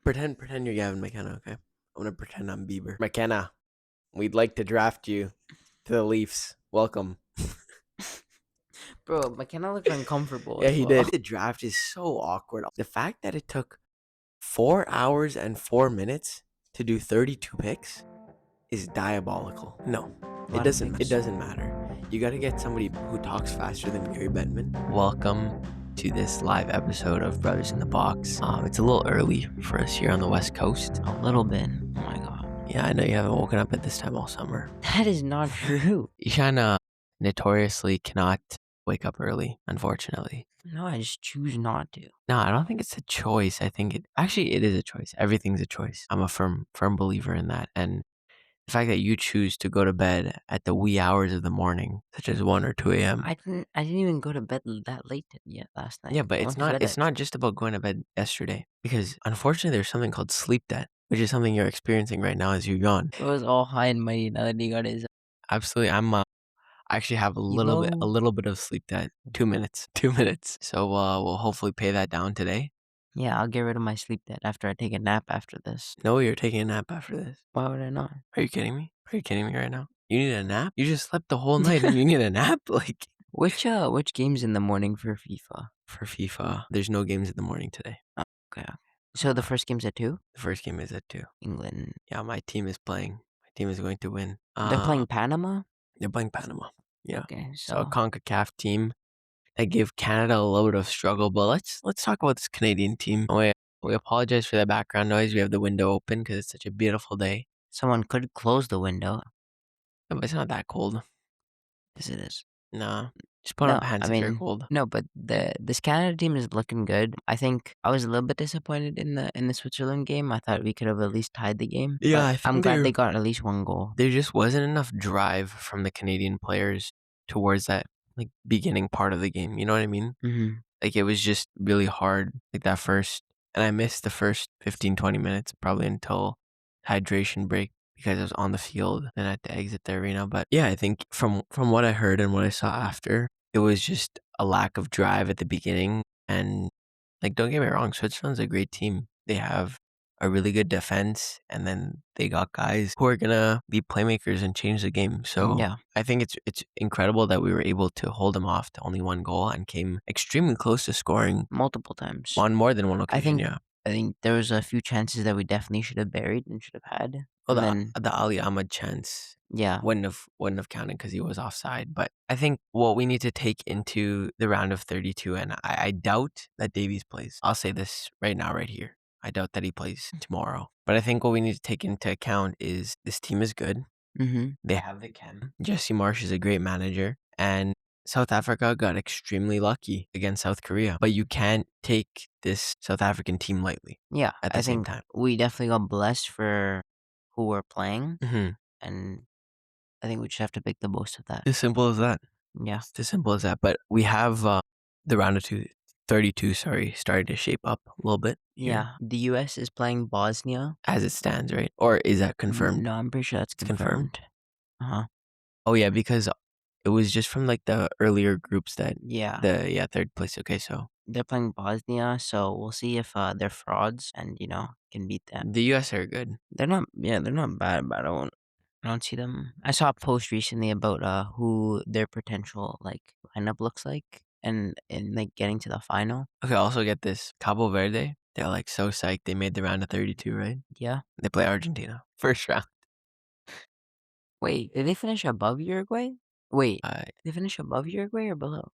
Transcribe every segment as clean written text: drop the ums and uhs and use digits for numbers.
Pretend you're Gavin McKenna, okay? I'm gonna pretend I'm Bieber. McKenna, we'd like to draft you to the Leafs. Welcome. Bro, McKenna looked uncomfortable Yeah, as he well. did. The draft is so awkward. The fact that it took 4 hours and 4 minutes to do 32 picks is diabolical. No, it doesn't matter. You got to get somebody who talks faster than Gary Bettman. Welcome to this live episode of Brothers in the Box. It's a little early for us here on the West Coast. A little bit. Oh my god. Yeah, I know you haven't woken up at this time all summer. That is not true. Ishan notoriously cannot wake up early, unfortunately. No, I just choose not to. No, I don't think it's a choice. I think it is a choice. Everything's a choice. I'm a firm believer in that. And the fact that you choose to go to bed at the wee hours of the morning, such as 1 or 2 a.m. I didn't even go to bed that late yet last night. Yeah, but I it's went to bed at- not just about going to bed yesterday, because unfortunately there's something called sleep debt, which is something you're experiencing right now as you yawn. It was all high and mighty now that he got his Absolutely, I actually have a little bit of sleep debt. 2 minutes, 2 minutes. So we'll hopefully pay that down today. Yeah, I'll get rid of my sleep debt after I take a nap after this. No, you're taking a nap after this. Why would I not? Are you kidding me? Are you kidding me right now? You need a nap? You just slept the whole night and you need a nap? Like, Which game's in the morning for FIFA? for FIFA, there's no games in the morning today. Okay. So the first game's at 2? The first game is at 2. England. Yeah, my team is playing. My team is going to win. They're playing Panama? They're playing Panama. Yeah. Okay, So a so CONCACAF team that gave Canada a little bit of struggle. But let's talk about this Canadian team. We apologize for the background noise. We have the window open because it's such a beautiful day. someone could close the window. But it's not that cold. Yes, it is. Nah. Just put No, on pants I if you're mean, cold. no, but this Canada team is looking good. I think I was a little bit disappointed in the Switzerland game. I thought we could have at least tied the game. Yeah, but I think I'm glad they got at least one goal. There just wasn't enough drive from the Canadian players towards that like beginning part of the game. You know what I mean? Mm-hmm. Like it was just really hard. Like that first, and I missed the first 15, 20 minutes probably until hydration break because I was on the field and I had to exit the arena. But yeah, I think from what I heard and what I saw after, it was just a lack of drive at the beginning. And like, don't get me wrong, Switzerland's a great team. They have a really good defense, and then they got guys who are gonna be playmakers and change the game. So Yeah. I think it's incredible that we were able to hold them off to only one goal and came extremely close to scoring Multiple times. on more than one occasion. think- I think there was a few chances that we definitely should have buried and should have had. Well, And the Ali Ahmad chance yeah, wouldn't have counted because he was offside. But I think what we need to take into the round of 32, and I doubt that Davies plays. I'll say this right now, right here. I doubt that he plays tomorrow. But I think what we need to take into account is this team is good. mm-hmm. They have the chem. Jesse Marsh is a great manager. And South Africa got extremely lucky against South Korea. But you can't take this South African team lightly Yeah, at the I same think time. we definitely got blessed for who we're playing, Mm-hmm. and I think we just have to make the most of that. As simple as that. Yeah. It's as simple as that. But we have the round of 32, starting to shape up a little bit. Here, Yeah, the U.S. is playing Bosnia. as it stands, right? Or is that confirmed? No, I'm pretty sure that's It's confirmed. confirmed. Uh-huh. Oh yeah, because it was just from like the earlier groups that Yeah, third place. Okay, so they're playing Bosnia, so we'll see if they're frauds and can beat them. the US are good. They're not bad, but I don't see them. I saw a post recently about who their potential like lineup looks like, and like getting to the final. Okay, also get this. Cabo Verde, they're like so psyched they made the round of 32, right? Yeah. They play Argentina. First round. Wait, did they finish above Uruguay? Wait, I did they finish above Uruguay or below?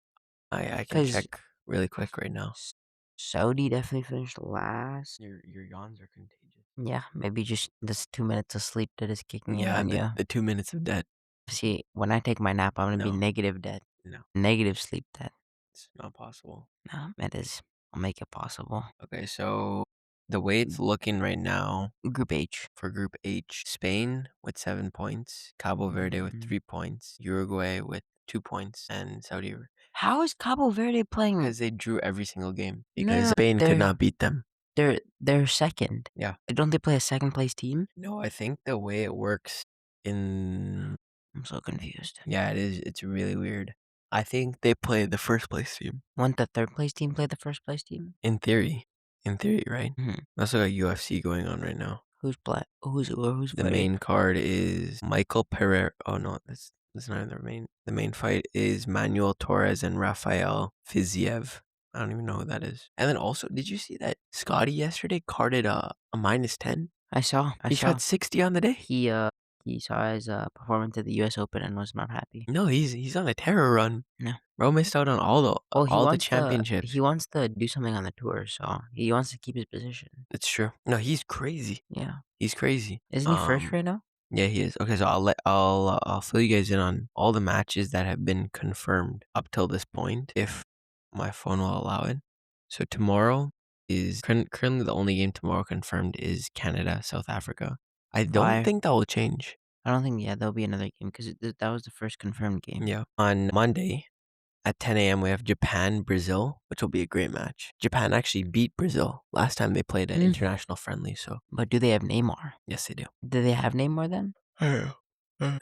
can 'Cause- check really quick right now. Saudi definitely finished last. Your yawns are contagious. Yeah, maybe just this 2 minutes of sleep that is kicking in Yeah, on you. the 2 minutes of debt. See, when I take my nap, I'm gonna be No. negative debt. No, Negative sleep debt. it's not possible. No, it is. I'll make it possible. Okay, so the way it's looking right now Group H. for Group H, Spain with 7 points, Cabo Verde with Mhm. 3 points, Uruguay with 2 points, and Saudi Arabia. How is Cabo Verde playing? Because they drew every single game. No, Because Spain they're- could not beat them. They're second. Yeah. Don't they play a second place team? No, I think the way it works in... I'm so confused. Yeah, it is. It's really weird. I think they play the first place team. Wouldn't the third place team play the first place team? In theory. in theory, right? Mhm. We also got UFC going on right now. Who's The fighting? main card is Michael Pereira. Oh no, that's not the main. The main fight is Manuel Torres and Rafael Fiziev. I don't even know who that is. And then also, did you see that Scotty yesterday carded a -10? I saw. He shot 60 on the day. He saw his performance at the U.S. Open and was not happy. No, he's on a terror run. No. Bro missed out on all the Well, championships. he wants to do something on the tour, so he wants to keep his position. It's true. No, he's crazy. Yeah. He's crazy. Isn't he first right now? Yeah, he is. Okay, so I'll fill you guys in on all the matches that have been confirmed up till this point, if my phone will allow it. So tomorrow is currently the only game tomorrow confirmed is Canada, South Africa. I don't think that will change. I don't think, there'll be another game because that was the first confirmed game. Yeah. On Monday at 10 a.m., we have Japan, Brazil, which will be a great match. Japan actually beat Brazil last time they played an international friendly. So, but do they have Neymar? Yes, they do. Do they have Neymar then?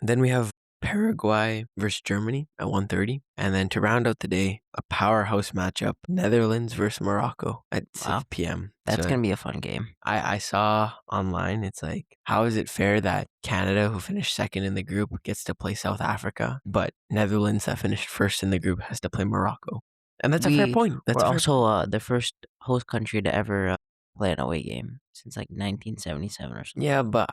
Then we have Paraguay versus Germany at 1:30. And then to round out the day, a powerhouse matchup, Netherlands versus Morocco at 6 p.m. That's going to be a fun game. I saw online, it's like, how is it fair that Canada, who finished second in the group, gets to play South Africa, but Netherlands, that finished first in the group, has to play Morocco? And that's a fair point. We're also the first host country to ever play an away game since like 1977 or something. Yeah, but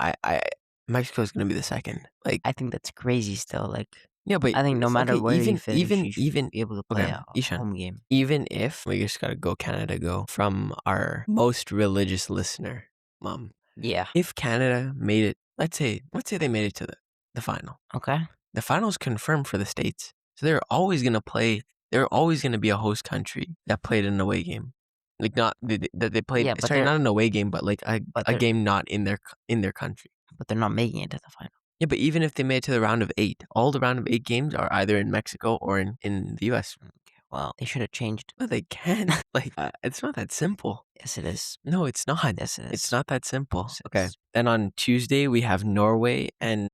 Mexico's going to be the second. Like, I think that's crazy still. Like, yeah, but I think no matter where you finish, you should be able to play a Ishan, home game. Even if we just gotta go Canada go from our most religious listener, Mom. Yeah. If Canada made it, let's say they made it to the final. Okay. The final's confirmed for the States, so they're always gonna play. They're always gonna be a host country that played an away game, like not that they played. Yeah, but sorry, not an away game, but like a game not in their country. But they're not making it to the final. Yeah, but even if they made it to the round of 8, all the round of 8 games are either in Mexico or in the US. Okay, well, they should have changed. No, they can't. Like, it's not that simple. Yes, it is. No, it's not. Yes, it is. It's not that simple. Yes, Okay. Then on Tuesday, we have Norway and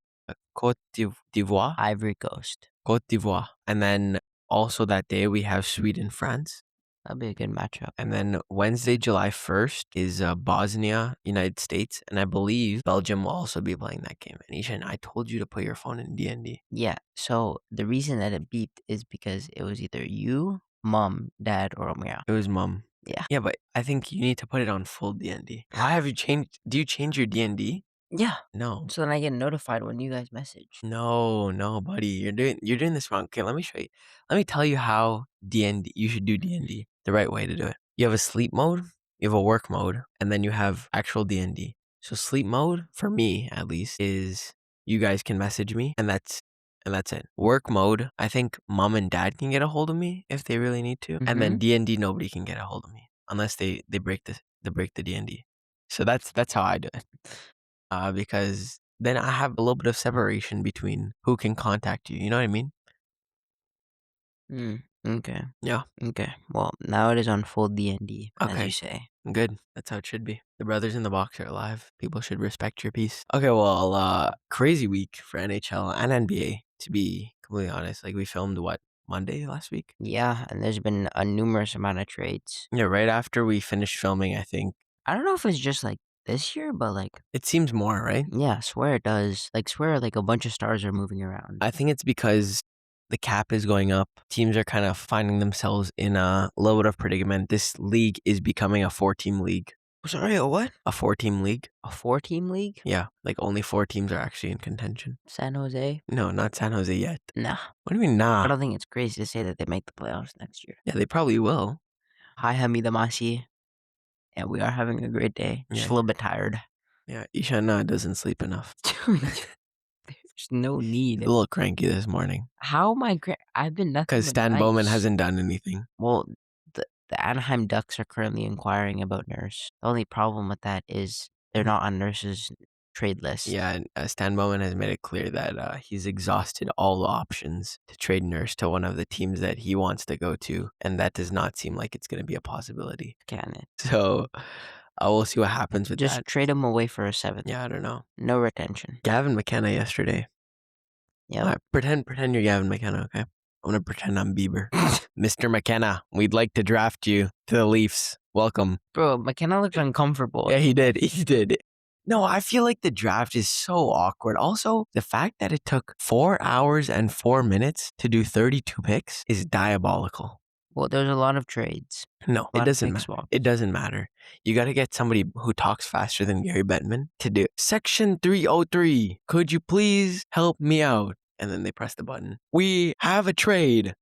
Côte d'Ivoire. Ivory Coast. Côte d'Ivoire. And then also that day, we have Sweden, France. That'll be a good matchup. And then Wednesday, July 1st is Bosnia, United States. And I believe Belgium will also be playing that game. And Ishan, I told you to put your phone in DND. Yeah. So the reason that it beeped is because it was either you, Mom, Dad, or Omira. It was Mom. Yeah. Yeah, but I think you need to put it on full DND. Why have you changed? Do you change your DND? Yeah. No. So then I get notified when you guys message. No, buddy. You're doing this wrong. Okay, let me show you. Let me tell you how DND you should do DND. The right way to do it. You have a sleep mode, you have a work mode, and then you have actual DND. So sleep mode, for me at least, is you guys can message me and that's it. Work mode, I think Mom and Dad can get a hold of me if they really need to. And then DND, nobody can get a hold of me unless they break the DND. So that's how I do it. Because then I have a little bit of separation between who can contact you. You know what I mean? Okay. Yeah. Okay. Well, now it is on full DND, as Okay. you say. Good. That's how it should be. The brothers in the box are alive. People should respect your peace. Okay, well, crazy week for NHL and NBA, to be completely honest. Like, we filmed, Monday last week? Yeah, and there's been a numerous amount of trades. Yeah, right after we finished filming, I think. I don't know if it's just, like, this year, but, like... It seems more, right? Yeah, I swear it does. Like, a bunch of stars are moving around. I think it's because the cap is going up. Teams are kind of finding themselves in a little bit of predicament. This league is becoming a 4-team league. Sorry, a what? A 4-team league. A 4-team league? Yeah, like only 4 teams are actually in contention. San Jose? No, not San Jose yet. Nah. What do you mean, nah? I don't think it's crazy to say that they make the playoffs next year. Yeah, they probably will. Hi, Hamida Masi. Yeah, we are having a great day. Just a little bit tired. Yeah, Ishana doesn't sleep enough. There's no need. He's a little cranky this morning. How am I I've been nothing because Stan Bowman hasn't done anything. Well, the Anaheim Ducks are currently inquiring about Nurse. The only problem with that is they're not on Nurse's trade list. Yeah, and Stan Bowman has made it clear that he's exhausted all the options to trade Nurse to one of the teams that he wants to go to, and that does not seem like it's going to be a possibility. Can it? So we'll see what happens with that. Just trade him away for a 7th. Yeah, I don't know. No retention. Gavin McKenna yesterday. Yeah. Right, pretend you're Gavin McKenna, okay? I'm going to pretend I'm Bieber. Mr. McKenna, we'd like to draft you to the Leafs. Welcome. Bro, McKenna looked uncomfortable. Yeah, he did. He did. No, I feel like the draft is so awkward. Also, the fact that it took 4 hours and 4 minutes to do 32 picks is diabolical. Well, there's a lot of trades. No, it doesn't matter. It doesn't matter. You got to get somebody who talks faster than Gary Bettman to do Section 303. Could you please help me out? And then they press the button. We have a trade.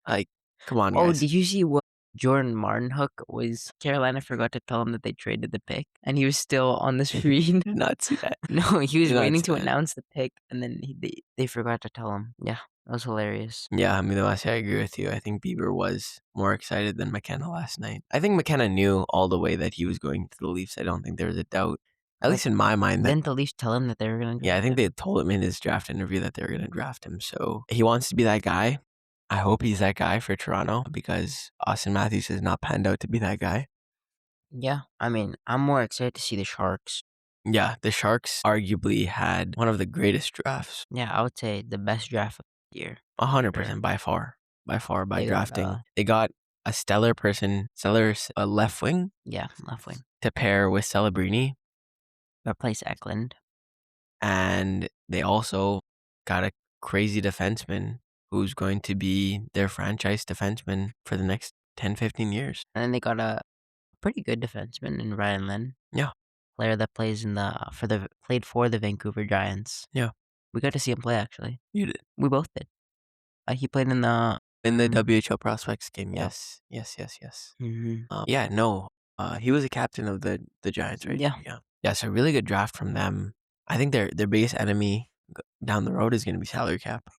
Like, come on, Oh, guys. did you see what Jordan Martinhook was? Carolina forgot to tell him that they traded the pick, and he was still on the screen. Did not see that. No, he was Did not waiting see to that. announce the pick, and then they forgot to tell him. Yeah, that was hilarious. Yeah, I mean, I agree with you. I think Bieber was more excited than McKenna last night. I think McKenna knew all the way that he was going to the Leafs. I don't think there was a doubt, at least in my mind. Didn't the Leafs tell him that they were going to draft Yeah, I think him? they told him in his draft interview that they were going to draft him. So he wants to be that guy. I hope he's that guy for Toronto because Austin Matthews has not panned out to be that guy. Yeah, I mean, I'm more excited to see the Sharks. Yeah, the Sharks arguably had one of the greatest drafts. Yeah, I would say the best draft of the year. 100% by far by They drafting. got, They got a stellar left wing yeah, left wing. to pair with Celebrini. Replace Eklund. And they also got a crazy defenseman who's going to be their franchise defenseman for the next 10, 15 years. And then they got a pretty good defenseman in Ryan Lynn. Yeah. Player that plays played for the Vancouver Giants. Yeah. We got to see him play, actually. You did. We both did. He played in the WHL Prospects game. Yeah. Yes. Mm-hmm. He was a captain of the Giants, right? Yeah. So really good draft from them. I think their biggest enemy down the road is going to be salary cap.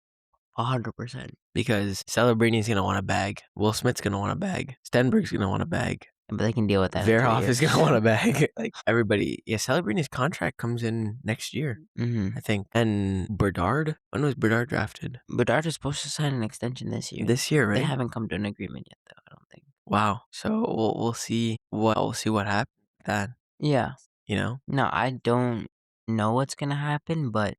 100%. Because Celebrini's going to want a bag. Will Smith's going to want a bag. Stenberg's going to want a bag. But they can deal with that. Verhoff is going to want a bag. Like everybody. Yeah, Celebrini's contract comes in next year, I think. And Bedard? When was Bedard drafted? Bedard is supposed to sign an extension this year. This year, right? They haven't come to an agreement yet, though, I don't think. Wow. So we'll see what happens with that. Yeah. You know? No, I don't know what's going to happen, but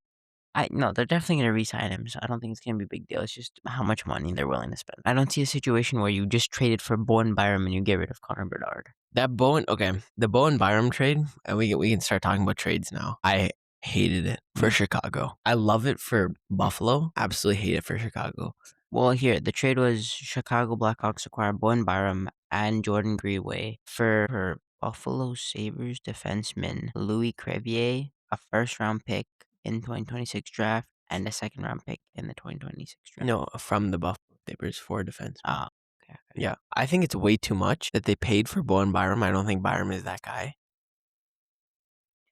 they're definitely going to re-sign him, so I don't think it's going to be a big deal. It's just how much money they're willing to spend. I don't see a situation where you just traded for Bowen Byram and you get rid of Connor Bedard. The Bowen Byram trade, and we can start talking about trades now. I hated it for Chicago. I love it for Buffalo. Absolutely hate it for Chicago. Well, here, the trade was Chicago Blackhawks acquire Bowen Byram and Jordan Greenway for Buffalo Sabres defenseman Louis Crevier, a first-round pick in 2026 draft, and a second-round pick in the 2026 draft. No, from the Buffalo Sabres for defense. Oh, okay. Yeah. I think it's way too much that they paid for Bowen Byram. I don't think Byram is that guy.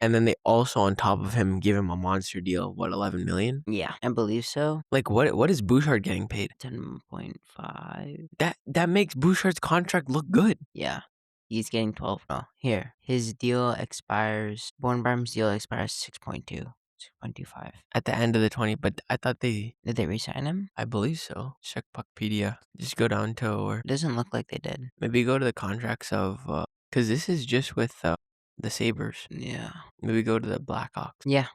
And then they also, on top of him, give him a monster deal. What, $11 million? Yeah, I believe so. Like, what is Bouchard getting paid? 10.5. That makes Bouchard's contract look good. Yeah. He's getting 12. No, here. His deal expires. Bowen Byram's deal expires 6.2. 6.25. At the end of the 20, but I thought they... Did they re-sign him? I believe so. Check Puckpedia. Just go down to... Or doesn't look like they did. Maybe go to the contracts of... Because this is just with the Sabres. Yeah. Maybe go to the Blackhawks. Yeah.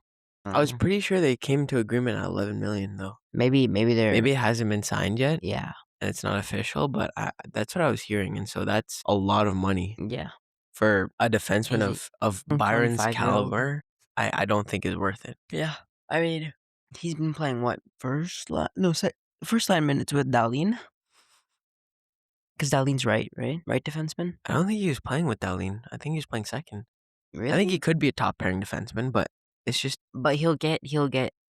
I was pretty sure they came to agreement at $11 million, though. Maybe it hasn't been signed yet. Yeah. And it's not official, but that's what I was hearing. And so that's a lot of money. Yeah. For a defenseman of Byron's caliber, I don't think is worth it. Yeah. I mean, he's been playing what? First line minutes with Dahlin? Because Dahlin's right defenseman? I don't think he was playing with Dahlin. I think he was playing second. Really? I think he could be a top pairing defenseman, but it's just... But he'll get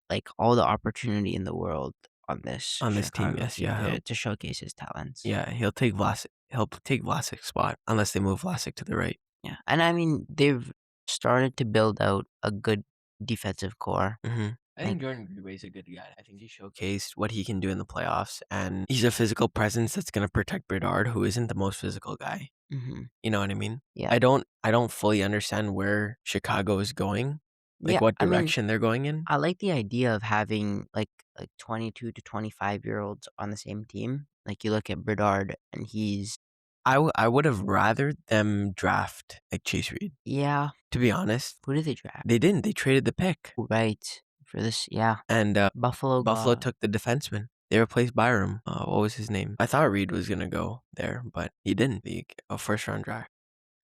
like all the opportunity in the world on this team, yes, yeah. To showcase his talents. Yeah, he'll take Vlasic's spot unless they move Vlasic to the right. Yeah, and I mean, they've started to build out a good defensive core. Mm-hmm. I think Jordan Greenway's a good guy. I think he showcased what he can do in the playoffs, and he's a physical presence that's going to protect Bedard, who isn't the most physical guy. Mm-hmm. You know what I mean? Yeah. I don't fully understand where Chicago is going, what direction they're going in. I like the idea of having like 22 to 25-year-olds on the same team. Like you look at Bedard, and he's... I would have rather them draft Chase Reed. Yeah. To be honest. Who did they draft? They didn't. They traded the pick. Right. For this, yeah. And Buffalo took the defenseman. They replaced Byram. What was his name? I thought Reed was gonna go there, but he didn't. A first round draft.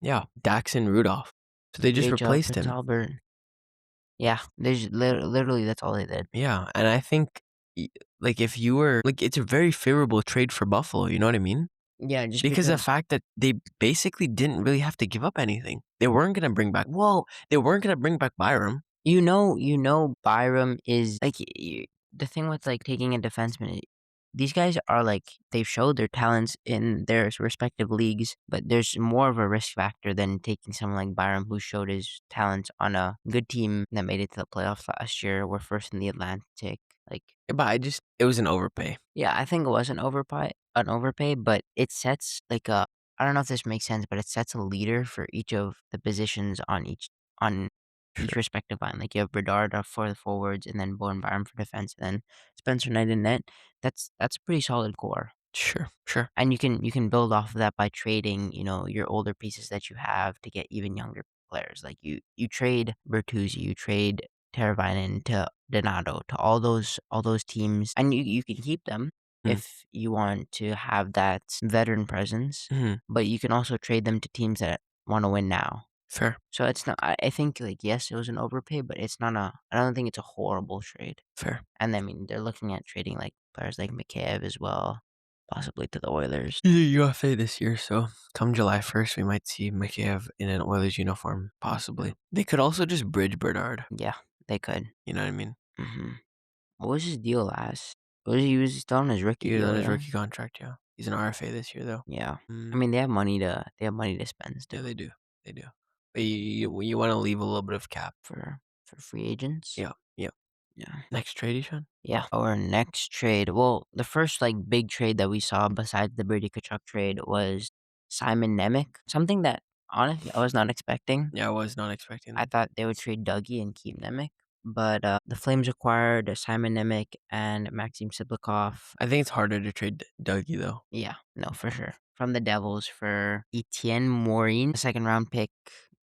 Yeah, Daxon Rudolph. So they just replaced him. Talbert. Yeah, literally that's all they did. Yeah, and I think like if you were like, it's a very favorable trade for Buffalo. You know what I mean? Yeah, just Because the fact that they basically didn't really have to give up anything. They weren't gonna bring back. Well, they weren't gonna bring back Byram. you know, Byram is like the thing with like taking a defenseman. These guys are like they've showed their talents in their respective leagues, but there's more of a risk factor than taking someone like Byram who showed his talents on a good team that made it to the playoffs last year. We're first in the Atlantic. Like, But it was an overpay. yeah, I think it was an overpay, but it sets like a. I don't know if this makes sense, but it sets a leader for each of the positions on each respective line. Like you have Bedard for the forwards, and then Bowen Byram for defense, and then Spencer Knight in net. That's a pretty solid core. Sure. And you can build off of that by trading, your older pieces that you have to get even younger players. Like you trade Bertuzzi, you trade Teravainen to Donato, to all those teams, and you can keep them if you want to have that veteran presence. But you can also trade them to teams that want to win now. Fair. So it's not. I think like yes, it was an overpay, but it's not a. I don't think it's a horrible trade. Fair. And I mean, they're looking at trading like players like McCabe as well, possibly to the Oilers. He's a UFA this year, so come July 1st, we might see McCabe in an Oilers uniform, possibly. They could also just bridge Bedard. Yeah, they could. You know what I mean? What was his deal last? He was still on his rookie He was deal, on his yeah? rookie contract, yeah. He's an RFA this year, though. Yeah. I mean, they have money to spend still. Yeah, they do. But you want to leave a little bit of cap for free agents. Yeah. Next trade, Ishan? Yeah. Our next trade. Well, the first like big trade that we saw besides the Brady Tkachuk trade was Simon Nemec. Something that honestly I was not expecting. Yeah, I was not expecting that. I thought they would trade Dougie and keep Nemec. But the Flames acquired Simon Nemec and Maxim Siblikov. I think it's harder to trade Dougie, though. Yeah, no, for sure. From the Devils for Etienne Morin, a second round pick,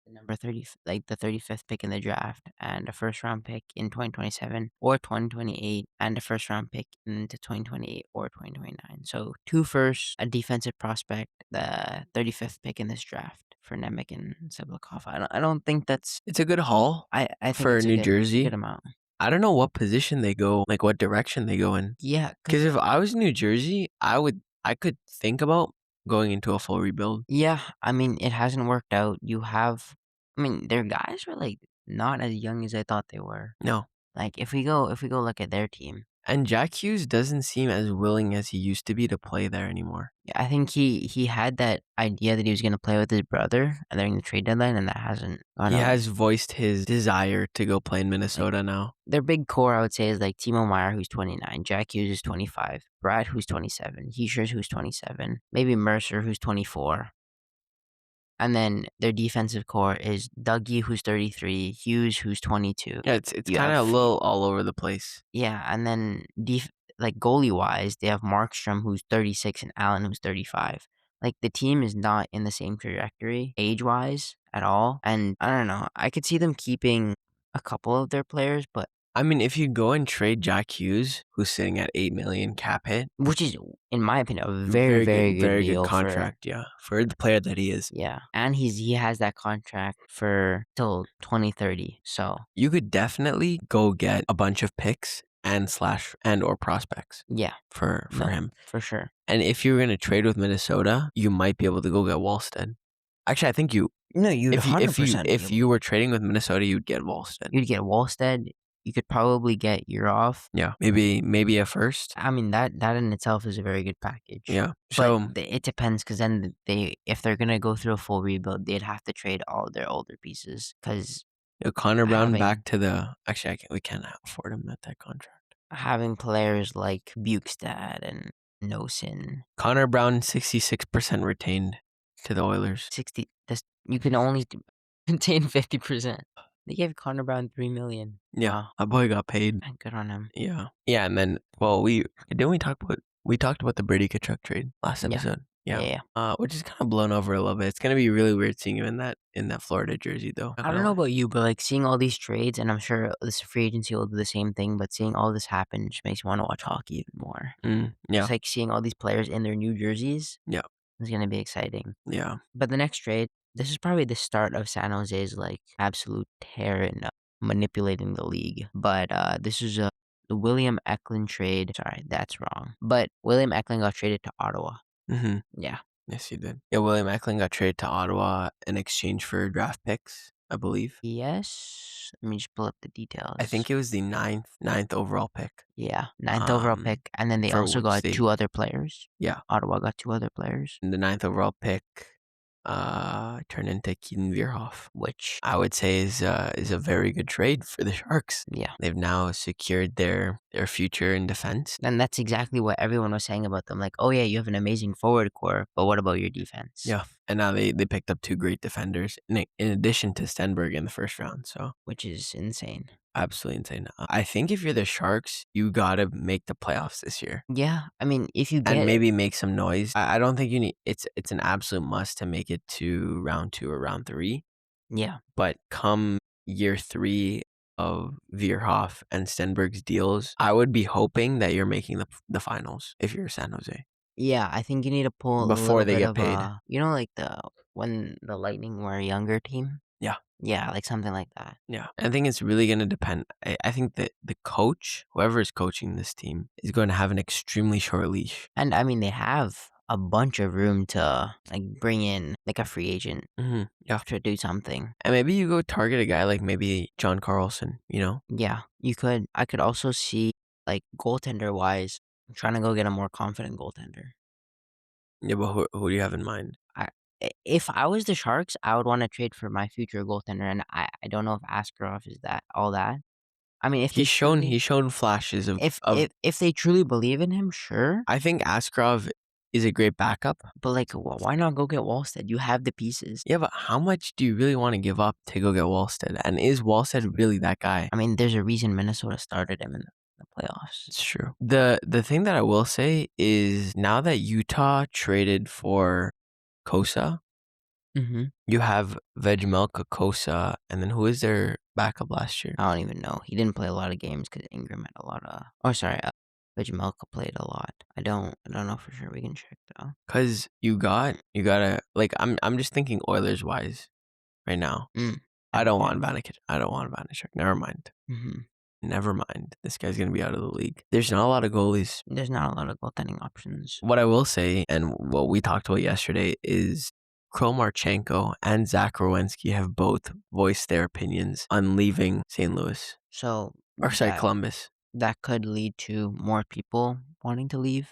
number 30, like the 35th pick in the draft, and a first round pick in 2027 or 2028, and a first round pick into 2028 or 2029. So 2 firsts, a defensive prospect, the 35th pick in this draft for Nemec and Siblikov. I don't think that's. It's a good haul. I think for it's New Jersey. good amount. I don't know what position they go, like what direction they go in. Yeah, because if I was New Jersey, I could think about going into a full rebuild. Yeah, I mean, it hasn't worked out. Their guys were like not as young as I thought they were. No. Like if we go look at their team. And Jack Hughes doesn't seem as willing as he used to be to play there anymore. Yeah, I think he had that idea that he was going to play with his brother during the trade deadline, and that hasn't gone He out. has voiced his desire to go play in Minnesota now. Their big core, I would say, is like Timo Meier, who's 29, Jack Hughes is 25, Brad, who's 27, Heishers, who's 27, maybe Mercer, who's 24. And then their defensive core is Dougie, who's 33, Hughes, who's 22. Yeah, it's kind of a little all over the place. Yeah, and then like goalie-wise, they have Markstrom, who's 36, and Allen, who's 35. Like, the team is not in the same trajectory, age-wise, at all. And I don't know. I could see them keeping a couple of their players, but I mean, if you go and trade Jack Hughes, who's sitting at $8 million cap hit, which is, in my opinion, a very good deal contract, for the player that he is. Yeah, and he has that contract for till 2030. So you could definitely go get a bunch of picks and or prospects. Yeah, for him for sure. And if you're gonna trade with Minnesota, you might be able to go get Wallstead. Actually, I think you. No, you. If you were trading with Minnesota, you'd get Wallstead. You'd get Wallstead. You could probably get Yurov. Yeah, maybe a first. I mean, that in itself is a very good package. Yeah. So it depends, because then if they're gonna go through a full rebuild, they'd have to trade all their older pieces. Because Connor Brown back to the. Actually, we can't afford him at that contract. Having players like Bukestad and Nosen. Connor Brown 66% retained to the Oilers. 60. You can only contain 50%. They gave Connor Brown $3 million. Yeah, wow. That boy got paid. Good on him. Yeah, and then we talked about the Brady Tkachuk trade last episode. Yeah. Which is kind of blown over a little bit. It's gonna be really weird seeing him in that Florida jersey, though. I don't know about you, but like seeing all these trades, and I'm sure this free agency will do the same thing, but seeing all this happen just makes me want to watch hockey even more. Yeah. Just like seeing all these players in their new jerseys. Yeah. It's gonna be exciting. Yeah. But the next trade, this is probably the start of San Jose's like absolute tear in manipulating the league. But this is the William Eklund trade. Sorry, that's wrong. But William Eklund got traded to Ottawa. Mm-hmm. Yeah. Yes, he did. Yeah, William Eklund got traded to Ottawa in exchange for draft picks, I believe. Yes. Let me just pull up the details. I think it was the ninth overall pick. Yeah, 9th overall pick, and then they also got 2 other players. Yeah. Ottawa got 2 other players. And the 9th overall pick turned into Keaton Vierhoff, Which I would say is a very good trade for the Sharks. Yeah. They've now secured their future in defense. And that's exactly what everyone was saying about them. Like, oh yeah, you have an amazing forward core, but what about your defense? Yeah. And now they picked up 2 great defenders in addition to Stenberg in the first round. So Which is insane. absolutely insane. I think if you're the Sharks, you gotta make the playoffs this year. Yeah, I mean, if you get And maybe make some noise. I don't think you need. It's an absolute must to make it to round 2 or round 3. Yeah. But come year 3 of Vierhoff and Stenberg's deals, I would be hoping that you're making the finals if you're San Jose. Yeah, I think you need to pull Before they get paid. you know, like when the Lightning were a younger team. Yeah. Yeah, like something like that. Yeah. I think it's really going to depend. I think that the coach, whoever is coaching this team, is going to have an extremely short leash. And I mean, they have a bunch of room to like bring in like a free agent Yeah. to do something. And maybe you go target a guy like maybe John Carlson, you know? Yeah, you could. I could also see like goaltender wise, trying to go get a more confident goaltender. Yeah, but who do you have in mind? If I was the Sharks, I would want to trade for my future goaltender, and I don't know if Askarov is all that. I mean, if he's shown flashes of if they truly believe in him, sure. I think Askarov is a great backup, but like, why not go get Wallstead? You have the pieces. Yeah, but how much do you really want to give up to go get Wallstead? And is Wallstead really that guy? I mean, there's a reason Minnesota started him in the playoffs. It's true. The thing that I will say is now that Utah traded for Cossa, you have Vejmelka, Cossa, and then who is their backup last year? I don't even know. He didn't play a lot of games because Ingram had a lot of. Oh, sorry, Vejmelka played a lot. I don't know for sure. We can check though. Cause you gotta like I'm just thinking Oilers wise, right now. I don't want Vanek. I don't want Vanecek. Never mind. Never mind. This guy's going to be out of the league. There's not a lot of goalies. There's not a lot of goaltending options. What I will say, and what we talked about yesterday, is Kromarchenko and Zach Rowensky have both voiced their opinions on leaving St. Louis. Columbus. That could lead to more people wanting to leave.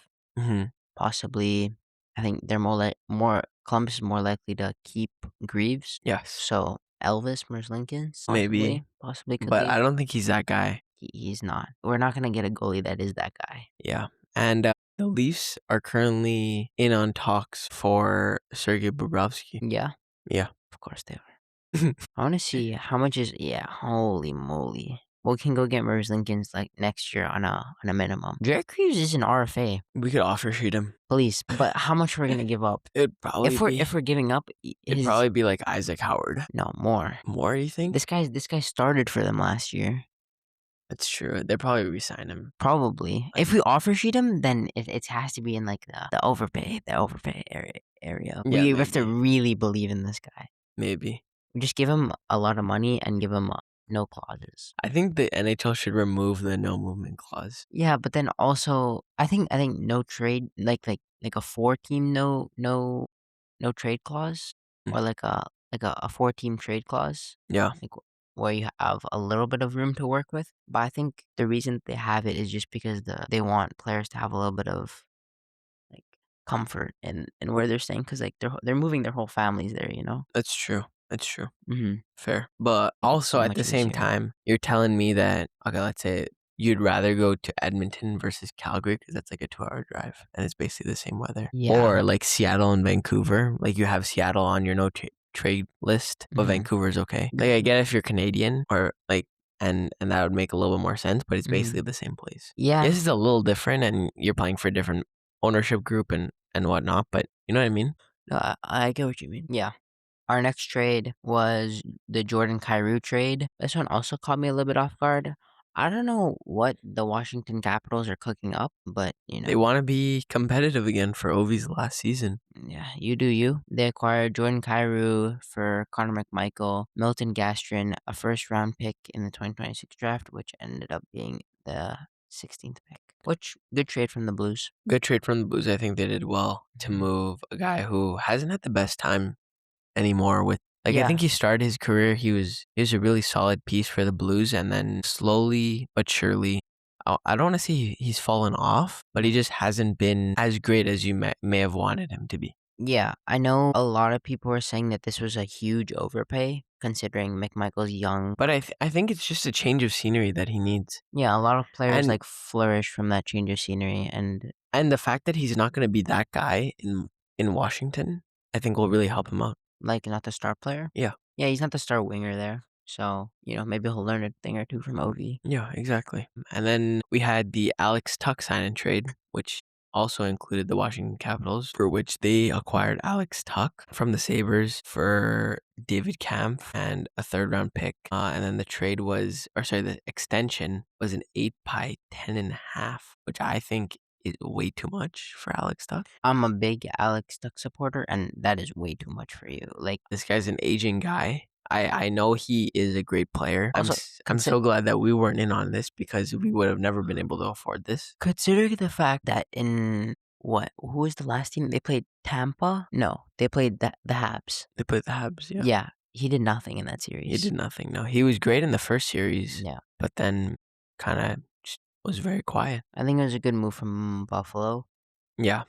Possibly, I think they're Columbus is more likely to keep Greaves. Yes. So Elvis Merzlikins possibly could but leave. I don't think he's that guy. He's not. We're not gonna get a goalie that is that guy. Yeah, and the Leafs are currently in on talks for Sergei Bobrovsky. Yeah. Of course they are. I want to see how much is. Yeah, holy moly. We can go get Merzlikins like next year on a minimum. Jared Crews is an RFA. We could offer sheet him. Please, but how much we're gonna give up? It'd probably if we're giving up, it'd probably be like Isaac Howard. No, more. More, you think? This guy started for them last year. That's true. They'd probably re-sign him. Probably. If we offer sheet him, then it has to be in like the overpay area. Yeah, we have to really believe in this guy. Maybe. We just give him a lot of money and give him no clauses. I think the NHL should remove the no movement clause. Yeah, but then also I think no trade like a 4-team no trade clause or like a 4-team trade clause. Yeah. Like where you have a little bit of room to work with. But I think the reason they have it is just because they want players to have a little bit of like comfort in where they're staying because like they're moving their whole families there, you know? That's true. Fair. But also so at the same time, you're telling me that, okay, let's say you'd rather go to Edmonton versus Calgary because that's like a 2-hour drive and it's basically the same weather. Yeah. Or like Seattle and Vancouver. Like you have Seattle on your trade list, but Vancouver's okay. Like I get if you're Canadian or like, and that would make a little bit more sense, but it's basically the same place. Yeah. This is a little different and you're playing for a different ownership group and whatnot, but You know what I mean? No, I get what you mean. Yeah. Our next trade was the Jordan Kyrou trade. This one also caught me a little bit off guard. I don't know what the Washington Capitals are cooking up, but They want to be competitive again for Ovi's last season. yeah, you do you. They acquired Jordan Kyrou for Connor McDavid, Milton Gastrin, a first-round pick in the 2026 draft, which ended up being the 16th pick. Which good trade from the Blues. Good trade from the Blues. I think they did well to move a guy who hasn't had the best time anymore with I Yeah. think he started his career, he was a really solid piece for the Blues, and then slowly but surely, I don't want to say he's fallen off, but he just hasn't been as great as you may have wanted him to be. Yeah, I know a lot of people are saying that this was a huge overpay considering McMichael's young. But I think it's just a change of scenery that he needs. Yeah, a lot of players And flourish from that change of scenery, and the fact that he's not going to be that guy in Washington, I think will really help him out. not the star player. Yeah. Yeah, he's not the star winger there. So, maybe he'll learn a thing or two from Ovi. Yeah, exactly. And then we had the Alex Tuch sign and trade, which also included the Washington Capitals, for which they acquired Alex Tuch from the Sabres for David Kampf and a third-round pick. And then the extension was an 8 by 10.5, which I think is way too much for Alex Tuch. I'm a big Alex Tuch supporter, and that is way too much for you. This guy's an aging guy. I know he is a great player. Also, I'm so glad that we weren't in on this because we would have never been able to afford this. considering the fact that who was the last team they played? Tampa? No, they played the Habs. They played the Habs, yeah. Yeah, he did nothing in that series. He did nothing. No, he was great in the first series. Yeah, but then kind of just was very quiet. I think it was a good move from Buffalo. Yeah.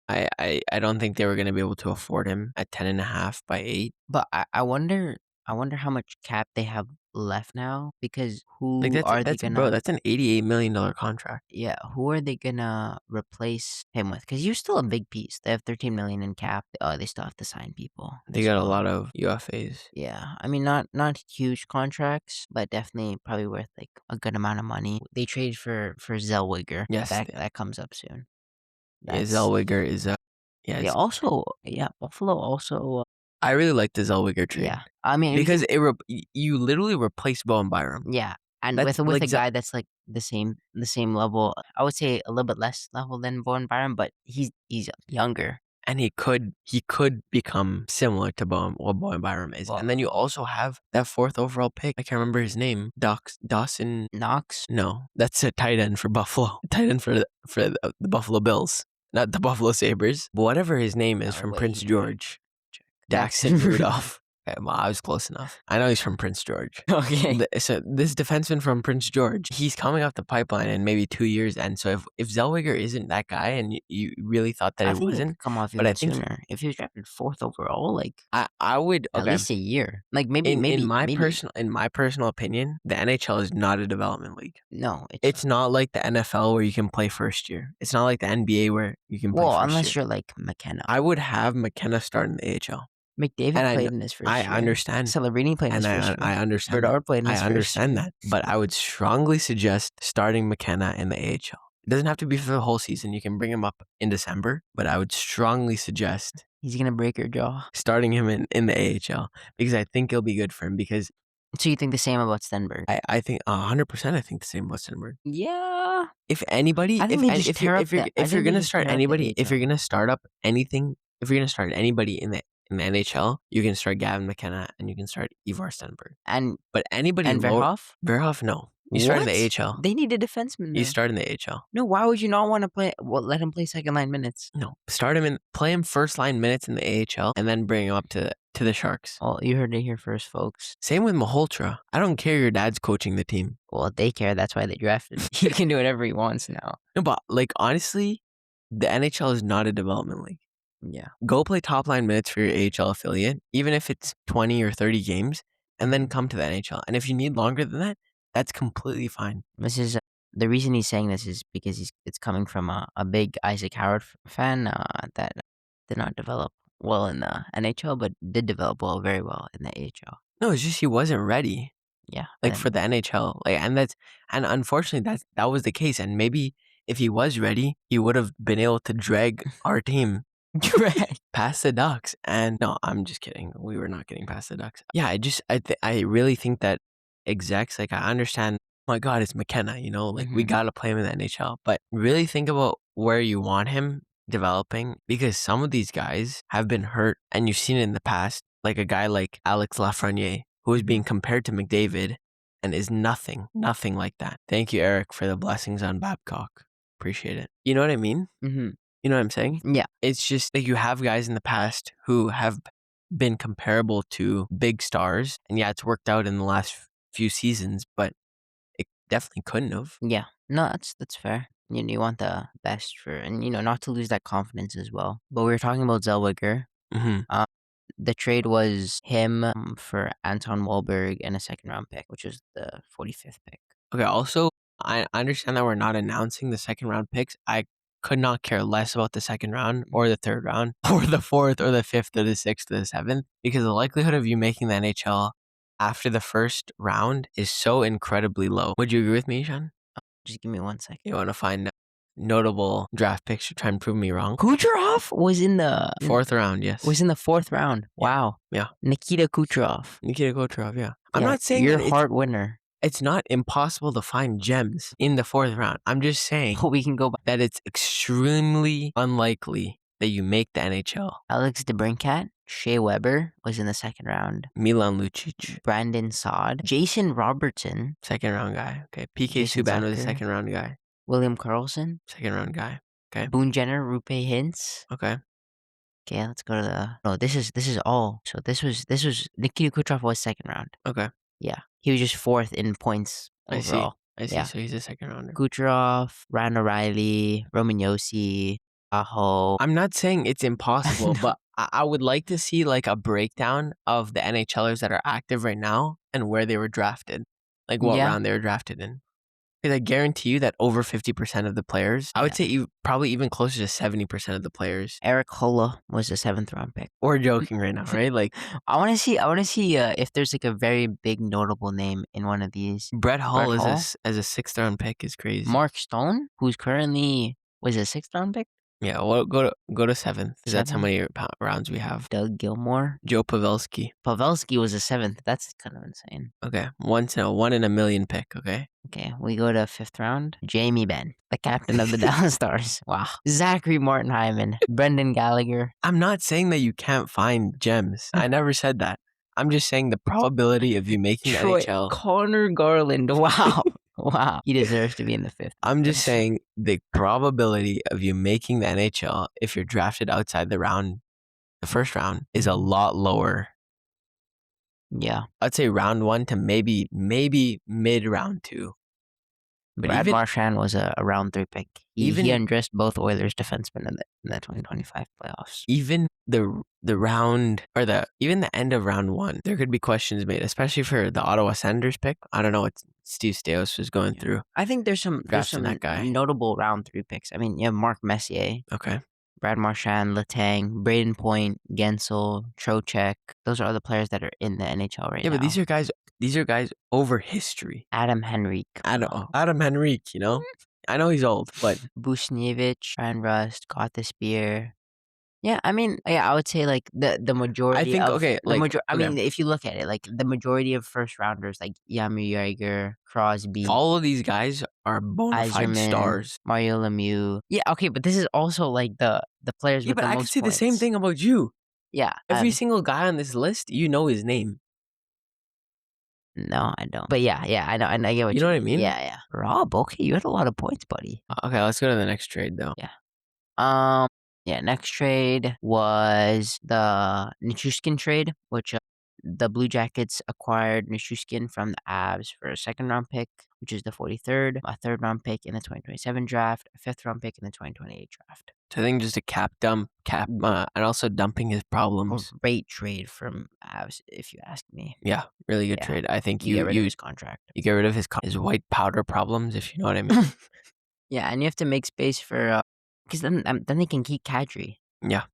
I don't think they were going to be able to afford him at 10.5 by 8. But I wonder how much cap they have left now, because That's an $88 million contract. Yeah, who are they gonna replace him with? Because you're still a big piece. They have 13 million in cap. They still have to sign people. They got a lot of UFAs. Yeah, I mean, not huge contracts, but definitely probably worth a good amount of money. They trade for Zellweger. Yes, that comes up soon. Zellweger is Buffalo also. I really like the Zellweger trade. Yeah, I mean, because you literally replaced Bowen Byram. Yeah, and with a guy that's the same level. I would say a little bit less level than Bowen Byram, but he's younger. And he could become similar to what Bowen Byram is. Well, and then you also have that 4th overall pick. I can't remember his name. Dawson Knox? No, that's a tight end for Buffalo. Tight end for the Buffalo Bills, not the Buffalo Sabres. But whatever his name is from Prince George. Daxton Rudolph. Okay, well, I was close enough. I know he's from Prince George. Okay. So this defenseman from Prince George, he's coming off the pipeline in maybe 2 years. And so if Zellweger isn't that guy, and you really thought that it wasn't, come off but I think sooner. If he was drafted 4th overall, I would at least a year. Maybe in my personal opinion, the NHL is not a development league. No, it's not like the NFL where you can play first year. It's not like the NBA where you can play first year. Well, unless you're like McKenna. I would have McKenna start in the AHL. McDavid played in his first year. I understand. Celebrini played in his first year. I understand. Bedard played in his first year. I understand that. But I would strongly suggest starting McKenna in the AHL. It doesn't have to be for the whole season. You can bring him up in December. But I would strongly suggest he's going to break your jaw. Starting him in the AHL. Because I think it'll be good for him. Because so you think the same about Stenberg? I think 100% I think the same about Stenberg. Yeah. If anybody, if you're going to start anybody, if you're going to start up anything, if you're going to start anybody in the NHL, you can start Gavin McKenna and you can start Ivar Stenberg. But anybody and Verhoff, no. You start in the AHL. They need a defenseman there. You start in the AHL. No, why would you not want to play? Well, let him play second line minutes. No, play him first line minutes in the AHL, and then bring him up to the Sharks. Well, you heard it here first, folks. Same with Malhotra. I don't care your dad's coaching the team. Well, they care. That's why they drafted. He can do whatever he wants now. No, but honestly, the NHL is not a development league. Yeah. Go play top line minutes for your AHL affiliate, even if it's 20 or 30 games, and then come to the NHL. And if you need longer than that, that's completely fine. This is the reason he's saying this is because it's coming from a big Isaac Howard fan that did not develop well in the NHL, but did develop very well in the AHL. No, it's just he wasn't ready. Yeah. For the NHL. And unfortunately that was the case. And maybe if he was ready, he would have been able to drag our team Correct. past the Ducks. And no, I'm just kidding. We were not getting past the Ducks. Yeah, I really think that execs, like, I understand, oh my God, it's McKenna, like, we got to play him in the NHL. But really think about where you want him developing, because some of these guys have been hurt, and you've seen it in the past, like a guy like Alex Lafreniere, who is being compared to McDavid and is nothing like that. Thank you, Eric, for the blessings on Babcock. Appreciate it. You know what I mean? Mm-hmm. You know what I'm saying? Yeah. It's just like you have guys in the past who have been comparable to big stars. And yeah, it's worked out in the last few seasons, but it definitely couldn't have. Yeah. No, that's fair. You want the best for, and not to lose that confidence as well. But we were talking about Zellweger. Mm-hmm. The trade was him for Anton Wahlberg and a second-round pick, which was the 45th pick. Okay, also, I understand that we're not announcing the second-round picks. I could not care less about the second round or the third round or the fourth or the fifth or the sixth or the seventh, because the likelihood of you making the NHL after the first round is so incredibly low. Would you agree with me, Sean? Just give me 1 second. You want to find notable draft picks to try and prove me wrong? Kucherov was in the fourth round, yes. Was in the fourth round. Wow. Yeah. Nikita Kucherov. Yeah. I'm not saying you're that a heart winner. It's not impossible to find gems in the fourth round. I'm just saying we can go back. That it's extremely unlikely that you make the NHL. Alex DeBrincat, Shea Weber was in the second round. Milan Lucic. Brandon Saad. Jason Robertson. Second round guy. Okay. PK Subban was a second round guy. William Karlsson. Second round guy. Okay. Boone Jenner, Rupe Hintz. Okay. Okay, let's go to this is all. So this was Nikita Kucherov was second round. Okay. Yeah. He was just fourth in points overall. I see. Yeah. So he's a second rounder. Kucherov, Ryan O'Reilly, Roman Josi, Aho. I'm not saying it's impossible, but I would like to see like a breakdown of the NHLers that are active right now and where they were drafted. Like what round they were drafted in. Because I guarantee you that over 50% of the players, I would say probably even closer to 70% of the players. Eric Holla was a 7th round pick. We're joking right now, right? Like, I want to see if there's like a very big notable name in one of these. Brett Hull as a 6th round pick is crazy. Mark Stone, who's currently was a 6th round pick. Yeah, well, go to 7th. Because that's how many rounds we have. Doug Gilmour. Joe Pavelski. Pavelski was a 7th. That's kind of insane. Okay, 1 in a million pick, okay? Okay, we go to 5th round. Jamie Benn, the captain of the Dallas Stars. Wow. Zachary Martin-Hyman. Brendan Gallagher. I'm not saying that you can't find gems. I never said that. I'm just saying the probability of you making the NHL. Connor Garland. Wow. Wow. He deserves to be in the 5th. I'm just saying the probability of you making the NHL if you're drafted outside the first round, is a lot lower. Yeah. I'd say round 1 to maybe mid round 2. But Brad Marchand was a round 3 pick. He undressed both Oilers defensemen in the 2025 playoffs. Even the round or even the end of round 1, there could be questions made, especially for the Ottawa Senators pick. I don't know what Steve Stais was going through. I think there's some that guy. Notable round 3 picks. I mean, you have Mark Messier. Okay. Brad Marchand, Letang, Braden Point, Gensel, Trocheck. Those are all the players that are in the NHL right now. Yeah, but these are guys over history. Adam Henrique. Adam Henrique, I know he's old, but Bushnevich, Ryan Rust, Got the Spear. Yeah, I mean, I would say like the majority. I think I mean, if you look at it, like the majority of first rounders, like Jaromir Jagr, Crosby, all of these guys are bona fide stars. Mario Lemieux. Yeah, okay, but this is also like the players. With the most I could say the same thing about you. Yeah, every single guy on this list, you know his name. No, I don't. But yeah, I know. I get what you know what I mean. Yeah. Rob, okay, you had a lot of points, buddy. Okay, let's go to the next trade though. Yeah. Yeah, next trade was the Nichushkin trade, which the Blue Jackets acquired Nichushkin from the Avs for a 2nd round pick, which is the 43rd, a 3rd round pick in the 2027 draft, a 5th round pick in the 2028 draft. So I think just a cap, and also dumping his problems. A great trade from Avs, if you ask me. Yeah, really good trade. I think you get rid of his contract. You get rid of his white powder problems, if you know what I mean. Yeah, and you have to make space for. Because then they can keep Kadri. Yeah,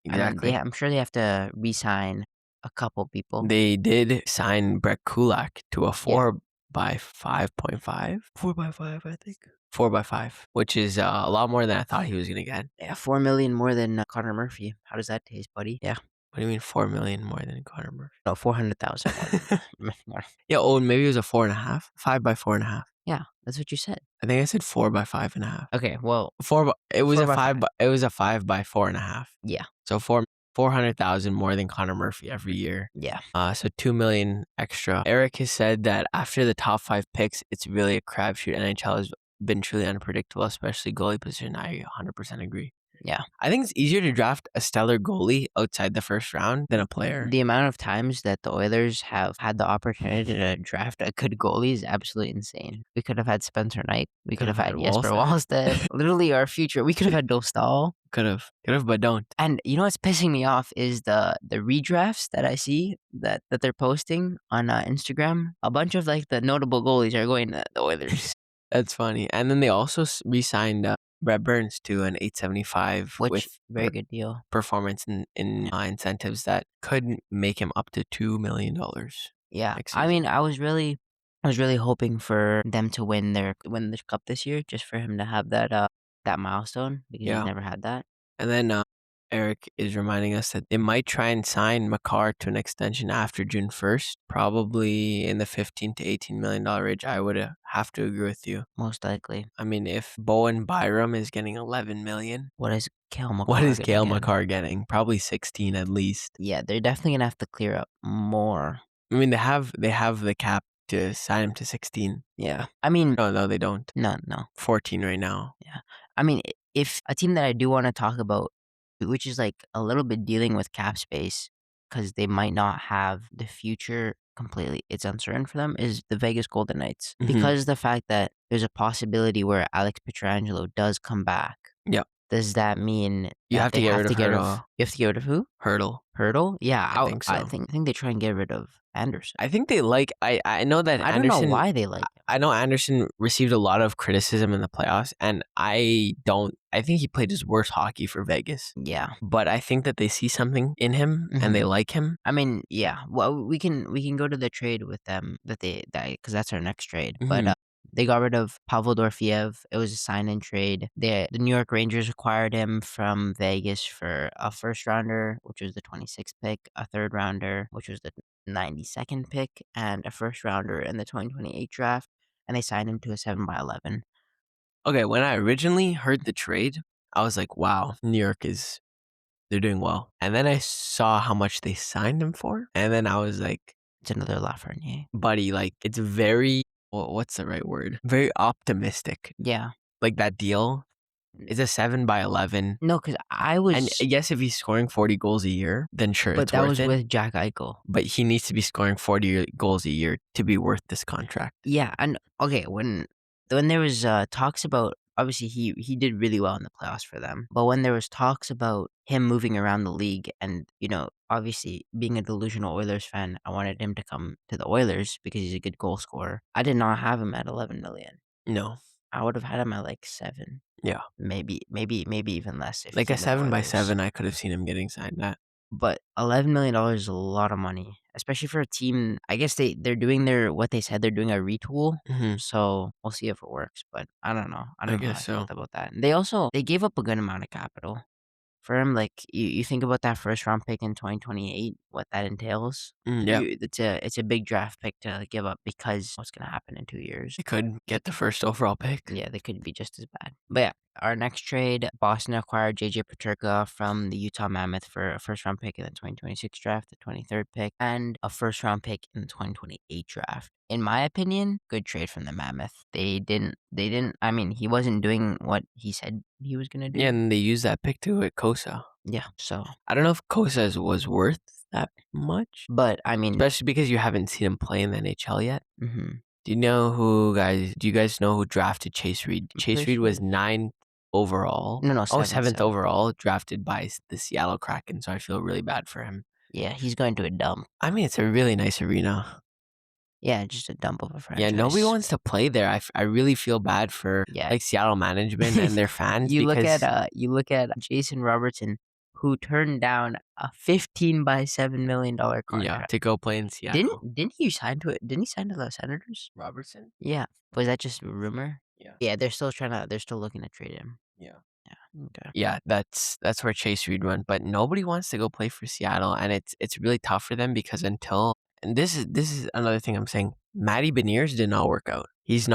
exactly. I'm sure they have to re-sign a couple people. They did sign Brett Kulak to a 4x5.5. 4x5, I think. 4x5, which is a lot more than I thought he was going to get. Yeah, $4 million more than Connor Murphy. How does that taste, buddy? Yeah. What do you mean $4 million more than Connor Murphy? No, 400,000 more. Yeah, maybe it was a 4.5, 5x4.5. Yeah, that's what you said. I think I said 4x5.5. Okay, well, it was 4x5. It was a 5x4.5. Yeah. So 400,000 more than Connor Murphy every year. Yeah. So $2 million extra. Eric has said that after the top 5 picks, it's really a crapshoot. NHL has been truly unpredictable, especially goalie position. I 100% agree. Yeah. I think it's easier to draft a stellar goalie outside the first round than a player. The amount of times that the Oilers have had the opportunity to draft a good goalie is absolutely insane. We could have had Spencer Knight. We could have had Jesper Wallstedt. Literally our future. We could have had Dostal. Could have, but don't. And you know what's pissing me off is the redrafts that I see that they're posting on Instagram. A bunch of like the notable goalies are going to the Oilers. That's funny. And then they also re-signed Brett Burns to an $875, which with very good deal. Performance in incentives that could make him up to $2 million. Yeah, I mean, I was really hoping for them to win the cup this year, just for him to have that milestone, because he's never had that. And then Eric is reminding us that they might try and sign Makar to an extension after June 1st, probably in the $15 to $18 million range. I would have to agree with you. Most likely. I mean, if Bowen Byram is getting $11 million, what is Cale Makar getting? Probably 16 at least. Yeah, they're definitely gonna have to clear up more. I mean, they have the cap to sign him to 16. Yeah, I mean, no, they don't. No, 14 right now. Yeah, I mean, if a team that I do want to talk about, which is like a little bit dealing with cap space because they might not have the future completely, it's uncertain for them, is the Vegas Golden Knights. Mm-hmm. Because of the fact that there's a possibility where Alex Pietrangelo does come back. Yep. Does that mean you have to get rid of Hurdle? You have to get rid of who? Hurdle? Yeah, I think so. I think they try and get rid of Anderson. I think they like. I know that I Anderson. don't know why they like him. I know Anderson received a lot of criticism in the playoffs, and I don't. I think he played his worst hockey for Vegas. Yeah, but I think that they see something in him and they like him. I mean, yeah. Well, we can go to the trade with them because that's our next trade. Mm-hmm. But they got rid of Pavel Dorofeyev. It was a sign-in trade. The New York Rangers acquired him from Vegas for a first rounder, which was the 26th pick, a third rounder, which was the 92nd pick, and a first rounder in the 2028 draft. And they signed him to a 7x11. Okay, when I originally heard the trade, I was like, wow, New York they're doing well. And then I saw how much they signed him for. And then I was like, it's another Lafreniere. Buddy, like, it's very, what's the right word? Very optimistic. Yeah. Like that deal is a 7x11. No, because I was. And yes, if he's scoring 40 goals a year, then sure, but it's that worth was it. with Jack Eichel. But he needs to be scoring 40 goals a year to be worth this contract. Yeah, and okay, when there was talks about, obviously he did really well in the playoffs for them, but when there was talks about him moving around the league, and obviously being a delusional Oilers fan, I wanted him to come to the Oilers because he's a good goal scorer. I did not have him at 11 million. No, I would have had him at like 7. Yeah, maybe even less. Like a 7x7, I could have seen him getting signed at. But $11 million is a lot of money, especially for a team. I guess they're doing what they said they're doing, a retool. Mm-hmm. So we'll see if it works. But I don't know. I don't know how I felt about that. They gave up a good amount of capital for him. Like you think about that first round pick in 2028, what that entails. Yeah, it's a big draft pick to give up because what's gonna happen in 2 years? They could get the first overall pick. Yeah, they could be just as bad. But yeah, our next trade, Boston acquired JJ Peterka from the Utah Mammoth for a first round pick in the 2026 draft, the 23rd pick, and a first round pick in the 2028 draft. In my opinion, good trade from the Mammoth. They didn't. I mean, he wasn't doing what he said he was gonna do. Yeah, and they used that pick to hit Cossa. Yeah, so I don't know if Cossa was worth that much, but I mean, especially because you haven't seen him play in the NHL yet. Mm-hmm. Do you guys know who drafted Chase Reed? Chase Reed was 9th overall. No, 7th overall, drafted by the Seattle Kraken. So I feel really bad for him. Yeah, he's going to a dump. I mean, it's a really nice arena. Yeah, just a dump of a franchise. Yeah, nobody wants to play there. I really feel bad for like Seattle management and their fans. You look at Jason Robertson, who turned down a $15x7 million contract. Yeah, to go play in Seattle. Didn't he sign to it? Didn't he sign to the Senators? Robertson? Yeah. Was that just a rumor? Yeah, they're still looking to trade him. Yeah. Yeah. Okay. Yeah, that's where Chase Reed went, but nobody wants to go play for Seattle, and it's really tough for them because and this is another thing I'm saying. Matty Beniers did not work out. He's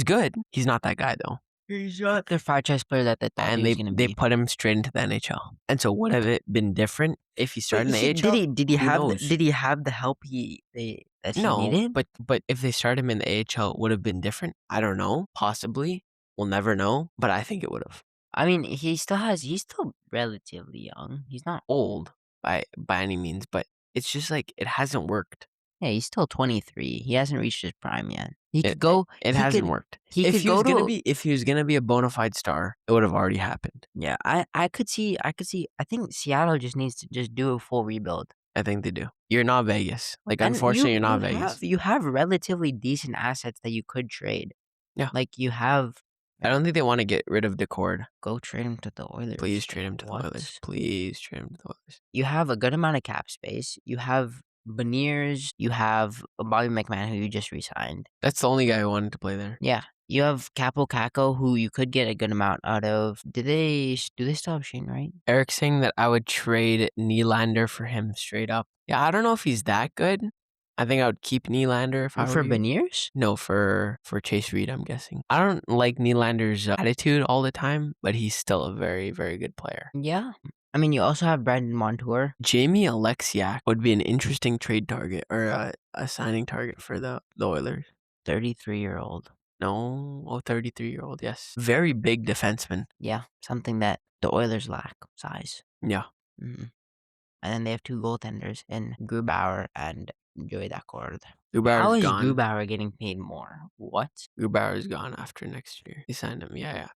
good. He's not that guy though. He's not the franchise player that they thought And he was going to they be. put him straight into the NHL. And so would have it been different if he started in the AHL? Did he Who have knows? did he have the help that he No, needed? but if they started him in the AHL, would have been different. I don't know. Possibly. We'll never know. But I think it would have. I mean, he's still relatively young. He's not Old by any means, but it's just like it hasn't worked. Yeah, he's still 23. He hasn't reached his prime yet. He It could go. It he hasn't could, worked. He If could he go was to. gonna be a bona fide star, it would have already happened. Yeah, I could see. I think Seattle just needs to just do a full rebuild. I think they do. You're not Vegas. Like, And unfortunately, you're not Vegas. You have relatively decent assets that you could trade. Yeah. Like you have. I don't think they want to get rid of Decord. Go trade him to the Oilers. Please trade him to the Oilers. Please trade him to the Oilers. You have a good amount of cap space. You have Beniers. You have Bobby McMahon, who you just re-signed. That's the only guy who wanted to play there. Yeah. You have Capo Caco, who you could get a good amount out of. Do they still have Shane Wright? Eric's saying that I would trade Nylander for him straight up. Yeah, I don't know if he's that good. I think I would keep Nylander if I were For you. Beniers? No, for Chase Reed, I'm guessing. I don't like Nylander's attitude all the time, but he's still a very, very good player. Yeah. I mean, you also have Brandon Montour. Jamie Alexiak would be an interesting trade target or a signing target for the Oilers. 33-year-old. No, 33-year-old, yes. Very big defenseman. Yeah, something that the Oilers lack, size. Yeah. Mm-hmm. And then they have two goaltenders in Grubauer and Joey Dacord. How is gone. Grubauer getting paid more? What? Grubauer is gone after next year. They signed him. Yeah.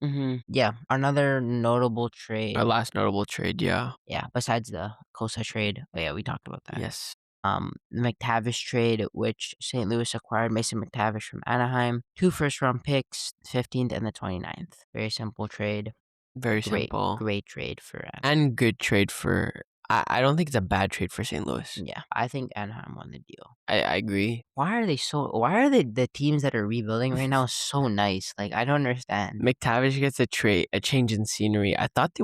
Mm-hmm. Yeah, another notable trade. Our last notable trade, yeah. Yeah, besides the Cossa trade. Oh, yeah, we talked about that. Yes. The McTavish trade, which St. Louis acquired Mason McTavish from Anaheim. 2 first-round picks, 15th and the 29th. Very simple trade. Very simple. Great trade for Anaheim. And good trade for... I don't think it's a bad trade for St. Louis. Yeah, I think Anaheim won the deal. I agree. Why are the teams that are rebuilding right now so nice? Like, I don't understand. McTavish gets a change in scenery. I thought he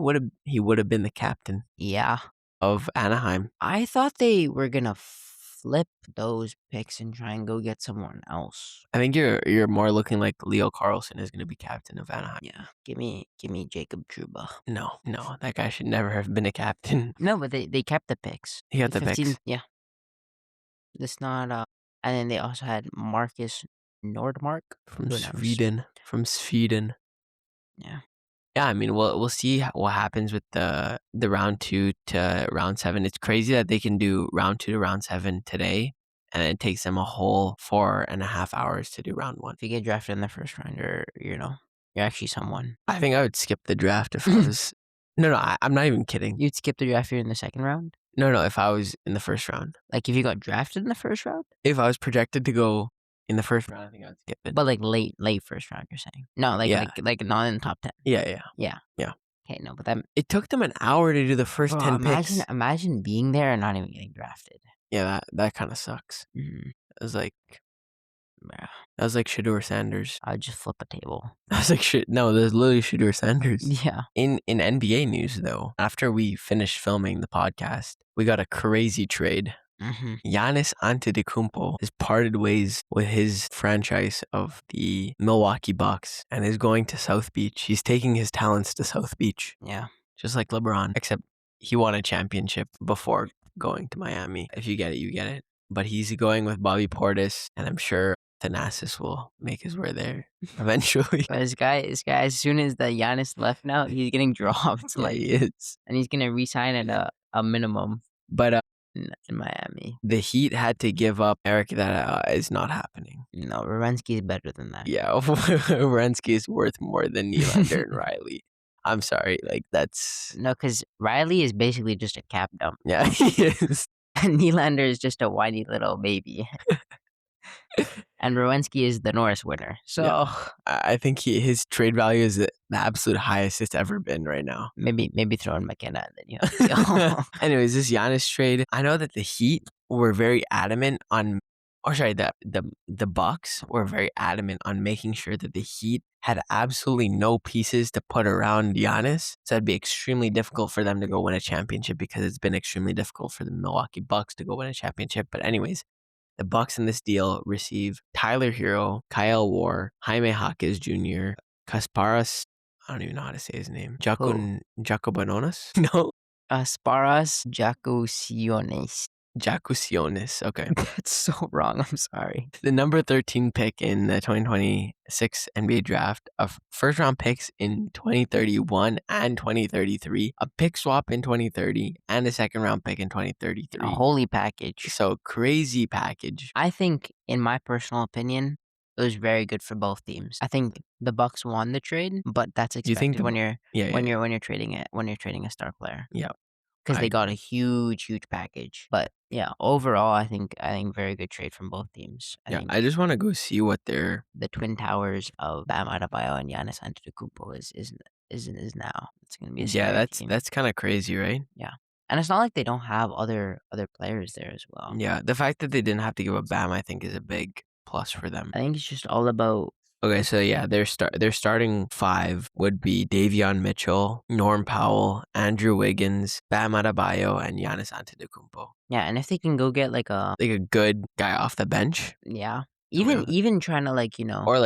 would have been the captain. Yeah. Of Anaheim. I thought they were gonna flip those picks and try and go get someone else. I think you're more looking like Leo Carlson is gonna be captain of Anaheim. Yeah. Give me Jacob Trouba. No, that guy should never have been a captain. No, but they kept the picks. He got the picks. Yeah. It's not and then they also had Marcus Nordmark from Sweden. Yeah. Yeah, I mean, we'll see what happens with the round 2 to round 7. It's crazy that they can do round 2 to round 7 today, and it takes them a whole 4.5 hours to do round 1. If you get drafted in the first round, you're actually someone. I think I would skip the draft if I was. No, I'm not even kidding. You'd skip the draft here in the second round? No, if I was in the first round. Like if you got drafted in the first round? If I was projected to go in the first round, I think I would skip it. But like late first round, you're saying? No, like not in the top 10. Yeah. Okay, no, but that it took them an hour to do the first 10 picks. Imagine being there and not even getting drafted. Yeah, that kind of sucks. Mm-hmm. It was like, that was like Shedeur Sanders. I'd just flip a table. I was like, shit. No, there's literally Shedeur Sanders. Yeah. In NBA news, though, after we finished filming the podcast, we got a crazy trade. Mm-hmm. Giannis Antetokounmpo has parted ways with his franchise of the Milwaukee Bucks and is going to South Beach. He's taking his talents to South Beach. Yeah. Just like LeBron, except he won a championship before going to Miami. If you get it, you get it. But he's going with Bobby Portis, and I'm sure Thanasis will make his way there eventually. But this guy, as soon as the Giannis left now, he's getting dropped. Yeah, he is. And he's going to re-sign at a minimum. But in Miami. The Heat had to give up Eric. That is not happening. No, Werenski is better than that. Yeah, Werenski is worth more than Nylander and Riley. I'm sorry, like that's... No, because Riley is basically just a cap dump. Yeah, he is. And Nylander is just a whiny little baby. And Werenski is the Norris winner. So yeah. I think his trade value is the absolute highest it's ever been right now. Maybe throw in McKenna and then you have to go. Anyways, this Giannis trade, I know that the Heat were very adamant on the Bucks were very adamant on making sure that the Heat had absolutely no pieces to put around Giannis. So it'd be extremely difficult for them to go win a championship because it's been extremely difficult for the Milwaukee Bucks to go win a championship. But anyways, the Bucks in this deal receive Tyler Hero, Kyle War, Jaime Jaquez Jr., Kasparas. I don't even know how to say his name. Jacobanonis? No. Asparas Jacusiones. Jacusionis. Okay. That's so wrong. I'm sorry. The number 13 pick in the 2026 NBA draft, of first round picks in 2031 and 2033, a pick swap in 2030, and a second round pick in 2033. A holy package. So crazy package. I think, in my personal opinion, it was very good for both teams. I think the Bucks won the trade, but that's expected when you're trading a star player. Yeah. Because they got a huge package. But yeah, overall, I think very good trade from both teams. I just want to go see what the Twin Towers of Bam Adebayo and Giannis Antetokounmpo is now. It's gonna be a scary team. That's kind of crazy, right? Yeah, and it's not like they don't have other players there as well. Yeah, the fact that they didn't have to give up Bam, I think, is a big plus for them. I think it's just all about. Okay, so yeah, their starting five would be Davion Mitchell, Norm Powell, Andrew Wiggins, Bam Adebayo, and Giannis Antetokounmpo. Yeah, and if they can go get like a good guy off the bench. Yeah. Even trying to or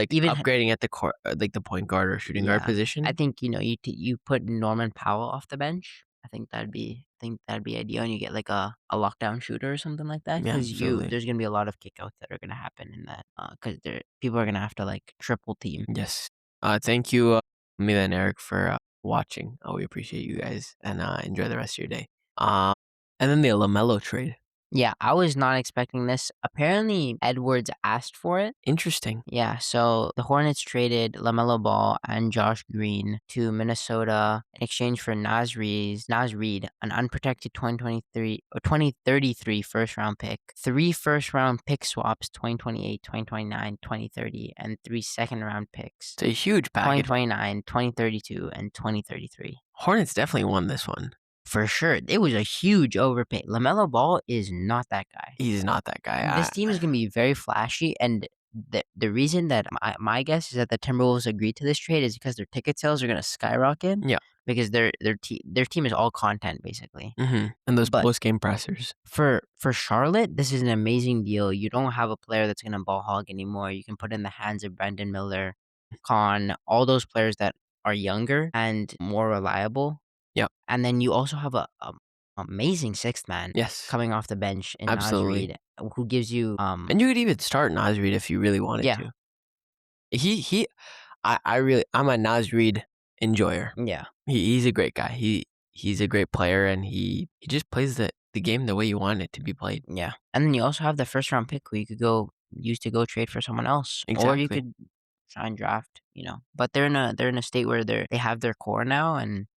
even upgrading at the court, like the point guard or shooting guard position. I think you put Norman Powell off the bench. I think that'd be ideal, and you get like a lockdown shooter or something like that. Yeah, Because there's gonna be a lot of kickouts that are gonna happen in that. Because people are gonna have to like triple team. Yes. Thank you, Mila and Eric, for watching. We appreciate you guys, and enjoy the rest of your day. And then the LaMelo trade. Yeah, I was not expecting this. Apparently, Edwards asked for it. Interesting. Yeah, so the Hornets traded LaMelo Ball and Josh Green to Minnesota in exchange for Naz Reid, an unprotected 2033 first-round pick, 3 first-round pick swaps, 2028, 2029, 2030, and 3 second-round picks. It's a huge package. 2029, 2032, and 2033. Hornets definitely won this one. For sure. It was a huge overpay. LaMelo Ball is not that guy. He's not that guy. This team is going to be very flashy, and the reason that my guess is that the Timberwolves agreed to this trade is because their ticket sales are going to skyrocket. Yeah. Because their team is all content, basically. Mm-hmm. And those post-game pressers. For Charlotte, this is an amazing deal. You don't have a player that's going to ball hog anymore. You can put in the hands of Brandon Miller, all those players that are younger and more reliable. Yep. And then you also have a amazing sixth man. Yes. Coming off the bench in Absolutely. Naz Reid, who gives you and you could even start Naz Reid if you really wanted to. I'm a Naz Reid enjoyer. Yeah. He's a great guy. He's a great player, and he just plays the game the way you want it to be played. Yeah. And then you also have the first round pick who you could use to go trade for someone else. Exactly. Or you could try and draft, But they're in a state where they have their core now, and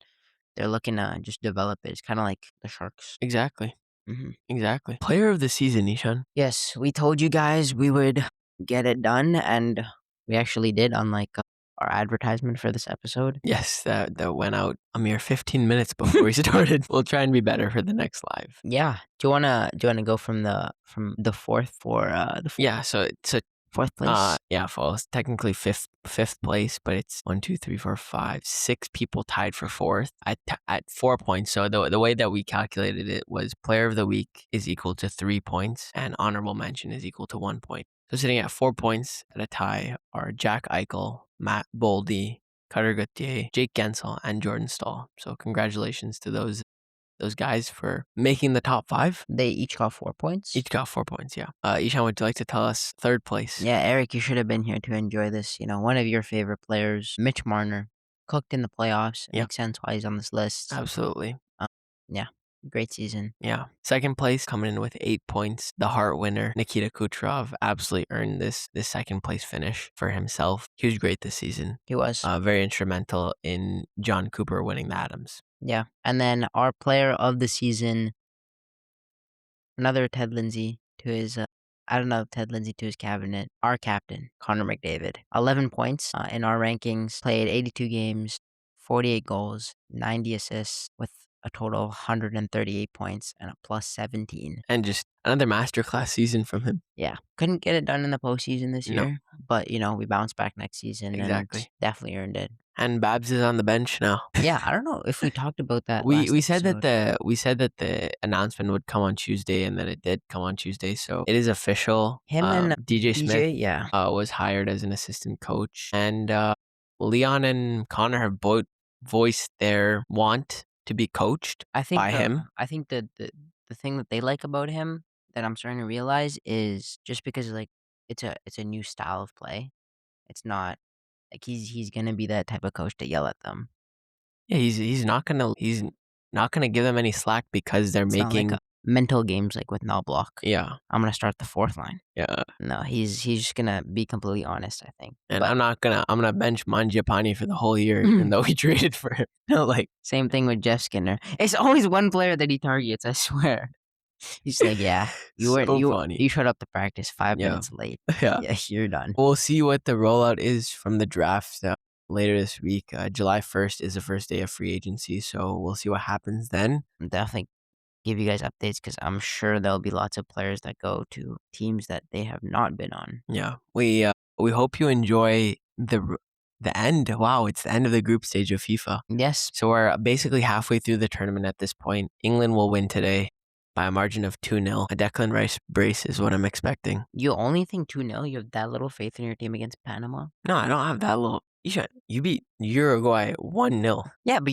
they're looking to just develop it. It's kind of like the Sharks. Exactly. Mm-hmm. Exactly. Player of the season, Nishan. Yes, we told you guys we would get it done, and we actually did, unlike our advertisement for this episode. Yes, that went out a mere 15 minutes before we started. We'll try and be better for the next live. Yeah. Do you wanna go from the fourth for the fourth? Yeah. So fourth place. Well, it's technically fifth place, but it's 1, 2, 3, 4, 5, 6 people tied for fourth at 4 points. So the way that we calculated it was player of the week is equal to 3 points, and honorable mention is equal to 1 point. So sitting at 4 points at a tie are Jack Eichel, Matt Boldy, Cutter Gauthier, Jake Gensel, and Jordan Stahl. So congratulations to those guys for making the top 5. They each got 4 points? Each got 4 points, yeah. Ishan, would you like to tell us third place? Yeah, Eric, you should have been here to enjoy this. One of your favorite players, Mitch Marner, cooked in the playoffs. It makes sense why he's on this list. Absolutely. Yeah, great season. Yeah. Second place, coming in with 8 points, the Hart winner, Nikita Kucherov, absolutely earned this second place finish for himself. He was great this season. He was. Very instrumental in John Cooper winning the Adams. Yeah. And then our player of the season, another Ted Lindsay to his, Ted Lindsay to his cabinet, our captain, Connor McDavid. 11 points in our rankings, played 82 games, 48 goals, 90 assists with a total of 138 points and a plus 17. And just another masterclass season from him. Yeah. Couldn't get it done in the postseason this No. year, but, we bounced back next season Exactly. and definitely earned it. And Babs is on the bench now. Yeah, I don't know if we talked about that we said episode. that the announcement would come on Tuesday, and then it did come on Tuesday. So it is official. Him and DJ Smith yeah. was hired as an assistant coach, and Leon and Connor have both voiced their want to be coached by him. I think the thing that they like about him that I'm starting to realize is just because it's a new style of play. It's not like he's gonna be that type of coach to yell at them. Yeah, he's not gonna give them any slack because they're It's making not like mental games like with no block. Yeah. I'm gonna start the fourth line. Yeah. No, he's just gonna be completely honest, I think. And But I'm gonna bench Mangiapane for the whole year, even though we traded for him. Like same thing with Jeff Skinner. It's always one player that he targets, I swear. He's like, yeah, funny. you showed up to practice 5 minutes late. Yeah. Yeah, you're done. We'll see what the rollout is from the draft later this week. July 1st is the first day of free agency, so we'll see what happens then. I'm definitely give you guys updates because I'm sure there'll be lots of players that go to teams that they have not been on. Yeah, we hope you enjoy the end. Wow, it's the end of the group stage of FIFA. Yes. So we're basically halfway through the tournament at this point. England will win today by a margin of 2-0. A Declan Rice brace is what I'm expecting. You only think 2-0? You have that little faith in your team against Panama? No, I don't have that little. You beat Uruguay 1-0. Yeah, but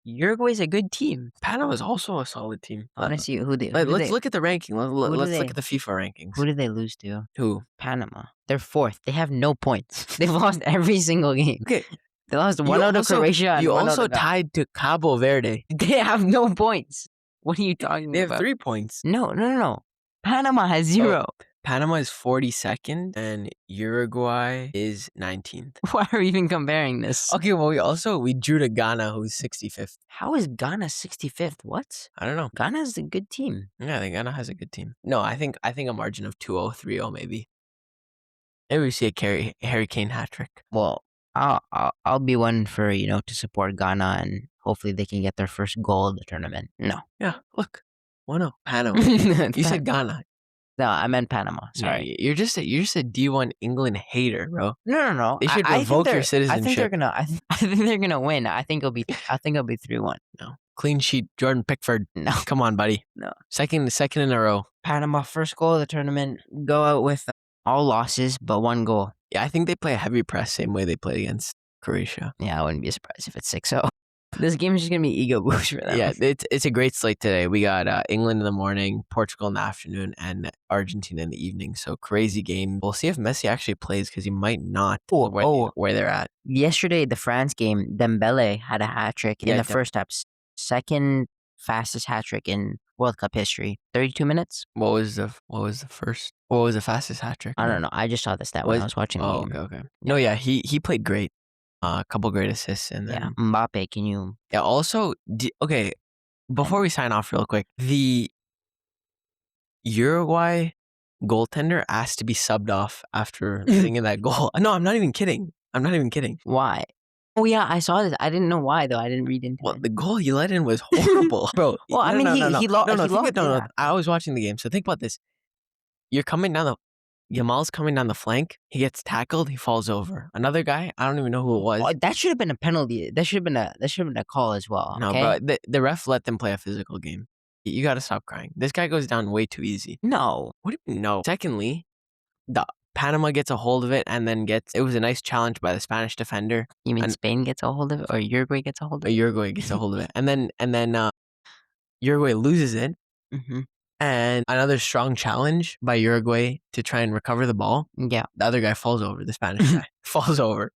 Uruguay's a good team. Panama's also a solid team. Honestly, let's look at the ranking. Let's look at the FIFA rankings. Who did they lose to? Who? Panama. They're fourth. They have no points. They've lost every single game. Okay. They lost one out of Croatia. And you one also out of tied to Cabo Verde. They have no points. What are you talking about? They have 3 points. No. Panama has 0. Panama is 42nd and Uruguay is 19th. Why are we even comparing this? Okay, well we drew to Ghana, who's 65th. How is Ghana 65th? What? I don't know. Ghana is a good team. Yeah, I think Ghana has a good team. No, I think a margin of 2-0, 3-0 maybe. Maybe we see a Harry Kane hat trick. Well, I'll be one for to support Ghana and hopefully they can get their first goal of the tournament. No. Yeah, look, 1-0 Panama. You said Ghana. No, I meant Panama. Sorry. Yeah, you're just a D1 England hater, bro. No. They should revoke your citizenship. I think they're gonna win. I think it'll be 3-1. No. Clean sheet, Jordan Pickford. No. Come on, buddy. No. Second in a row. Panama first goal of the tournament. Go out with all losses but 1 goal. Yeah, I think they play a heavy press same way they played against Croatia. Yeah, I wouldn't be surprised if it's 6-0. This game is just going to be ego boost for them. Yeah, it's a great slate today. We got England in the morning, Portugal in the afternoon, and Argentina in the evening. So crazy game. We'll see if Messi actually plays because he might not where they're at. Yesterday, the France game, Dembele had a hat trick in the first half. Second fastest hat trick in World Cup history. 32 minutes. What was the fastest hat trick? I don't know. I just saw the stat when I was watching the game. Okay. No, yeah, he played great. A couple great assists and then Mbappe, can you? Yeah. Also, okay. Before we sign off, real quick, the Uruguay goaltender asked to be subbed off after letting in that goal. No, I'm not even kidding. Why? Oh yeah, I saw this. I didn't know why though. I didn't read into it. The goal he let in was horrible, bro. Well, I mean, he lost. I was watching the game, so think about this. You're coming down Yamal's coming down the flank. He gets tackled. He falls over. Another guy, I don't even know who it was. Oh, that should have been a penalty. That should have been a call as well. No, okay? but the ref let them play a physical game. You got to stop crying. This guy goes down way too easy. No. What do you mean no? Secondly, the Panama gets a hold of it and then it was a nice challenge by the Spanish defender. You mean Spain gets a hold of it or Uruguay gets a hold of it? Uruguay gets a hold of it. And then Uruguay loses it. Mm-hmm. And another strong challenge by Uruguay to try and recover the ball. Yeah. The other guy falls over. The Spanish guy falls over.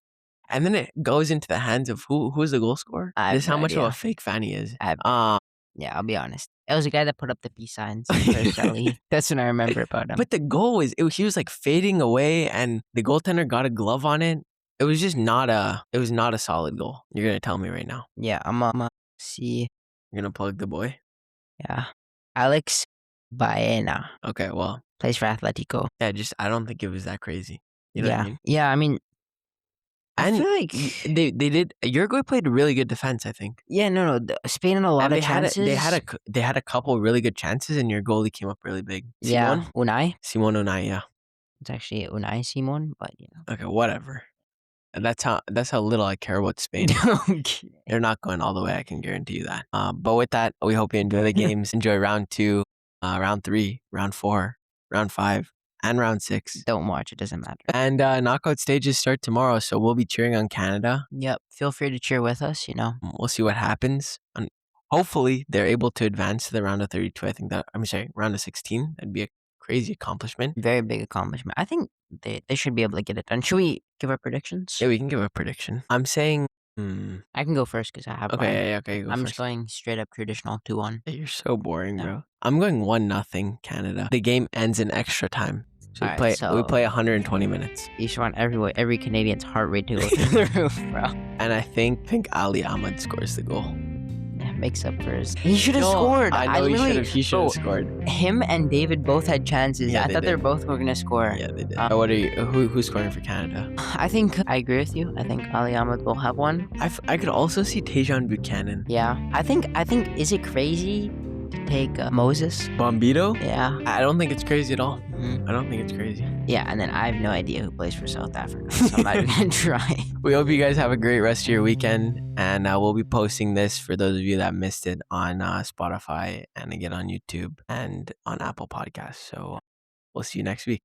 And then it goes into the hands of who's the goal scorer? This is how much of a fake fan he is. Yeah, I'll be honest. It was a guy that put up the peace signs. That's what I remember about him. But the goal he was like fading away and the goaltender got a glove on it. It was just not a solid goal. You're going to tell me right now. Yeah, I'm gonna see. You're going to plug the boy? Yeah. Alex Baena. Okay, well. Plays for Atletico. Yeah, I don't think it was that crazy. You know what I mean? Yeah, I mean, I feel like they did. Uruguay played really good defense, I think. Yeah, no. Spain had a lot And of chances. they had a couple really good chances, and your goalie came up really big. Yeah, Simon Unai, yeah. It's actually Unai Simon, but Okay, whatever. That's how little I care about Spain. Okay. They're not going all the way, I can guarantee you that. But with that, we hope you enjoy the games. Enjoy round 2, round 3, round 4, round 5, and round 6. Don't watch, it doesn't matter. And knockout stages start tomorrow, so we'll be cheering on Canada. Yep, feel free to cheer with us, We'll see what happens. And hopefully, they're able to advance to the round of 32. I think round of 16. That'd be a crazy accomplishment. Very big accomplishment. I think they should be able to get it done. Should we give our predictions? Yeah, we can give a prediction. I'm saying... I can go first because I have mine. Okay, go I'm first. just going straight up traditional 2-1. You're so boring, bro. I'm going 1-0 Canada. The game ends in extra time. So we play 120 minutes. You just want every Canadian's heart rate to go through the roof, bro. And I think Ali Ahmed scores the goal. Yeah, makes up for his... He should have scored. I know he should have scored. Him and David both had chances. Yeah, I thought they both were going to score. Yeah, they did. What are you? Who's scoring for Canada? I think I agree with you. I think Ali Ahmed will have one. I could also see Tejan Buchanan. Yeah. I think is it crazy to take Moses? Bombito? Yeah. I don't think it's crazy at all. Mm-hmm. I don't think it's crazy. Yeah, and then I have no idea who plays for South Africa, so I'm not even going to try. We hope you guys have a great rest of your weekend, and we'll be posting this for those of you that missed it on Spotify and again on YouTube and on Apple Podcasts. So we'll see you next week.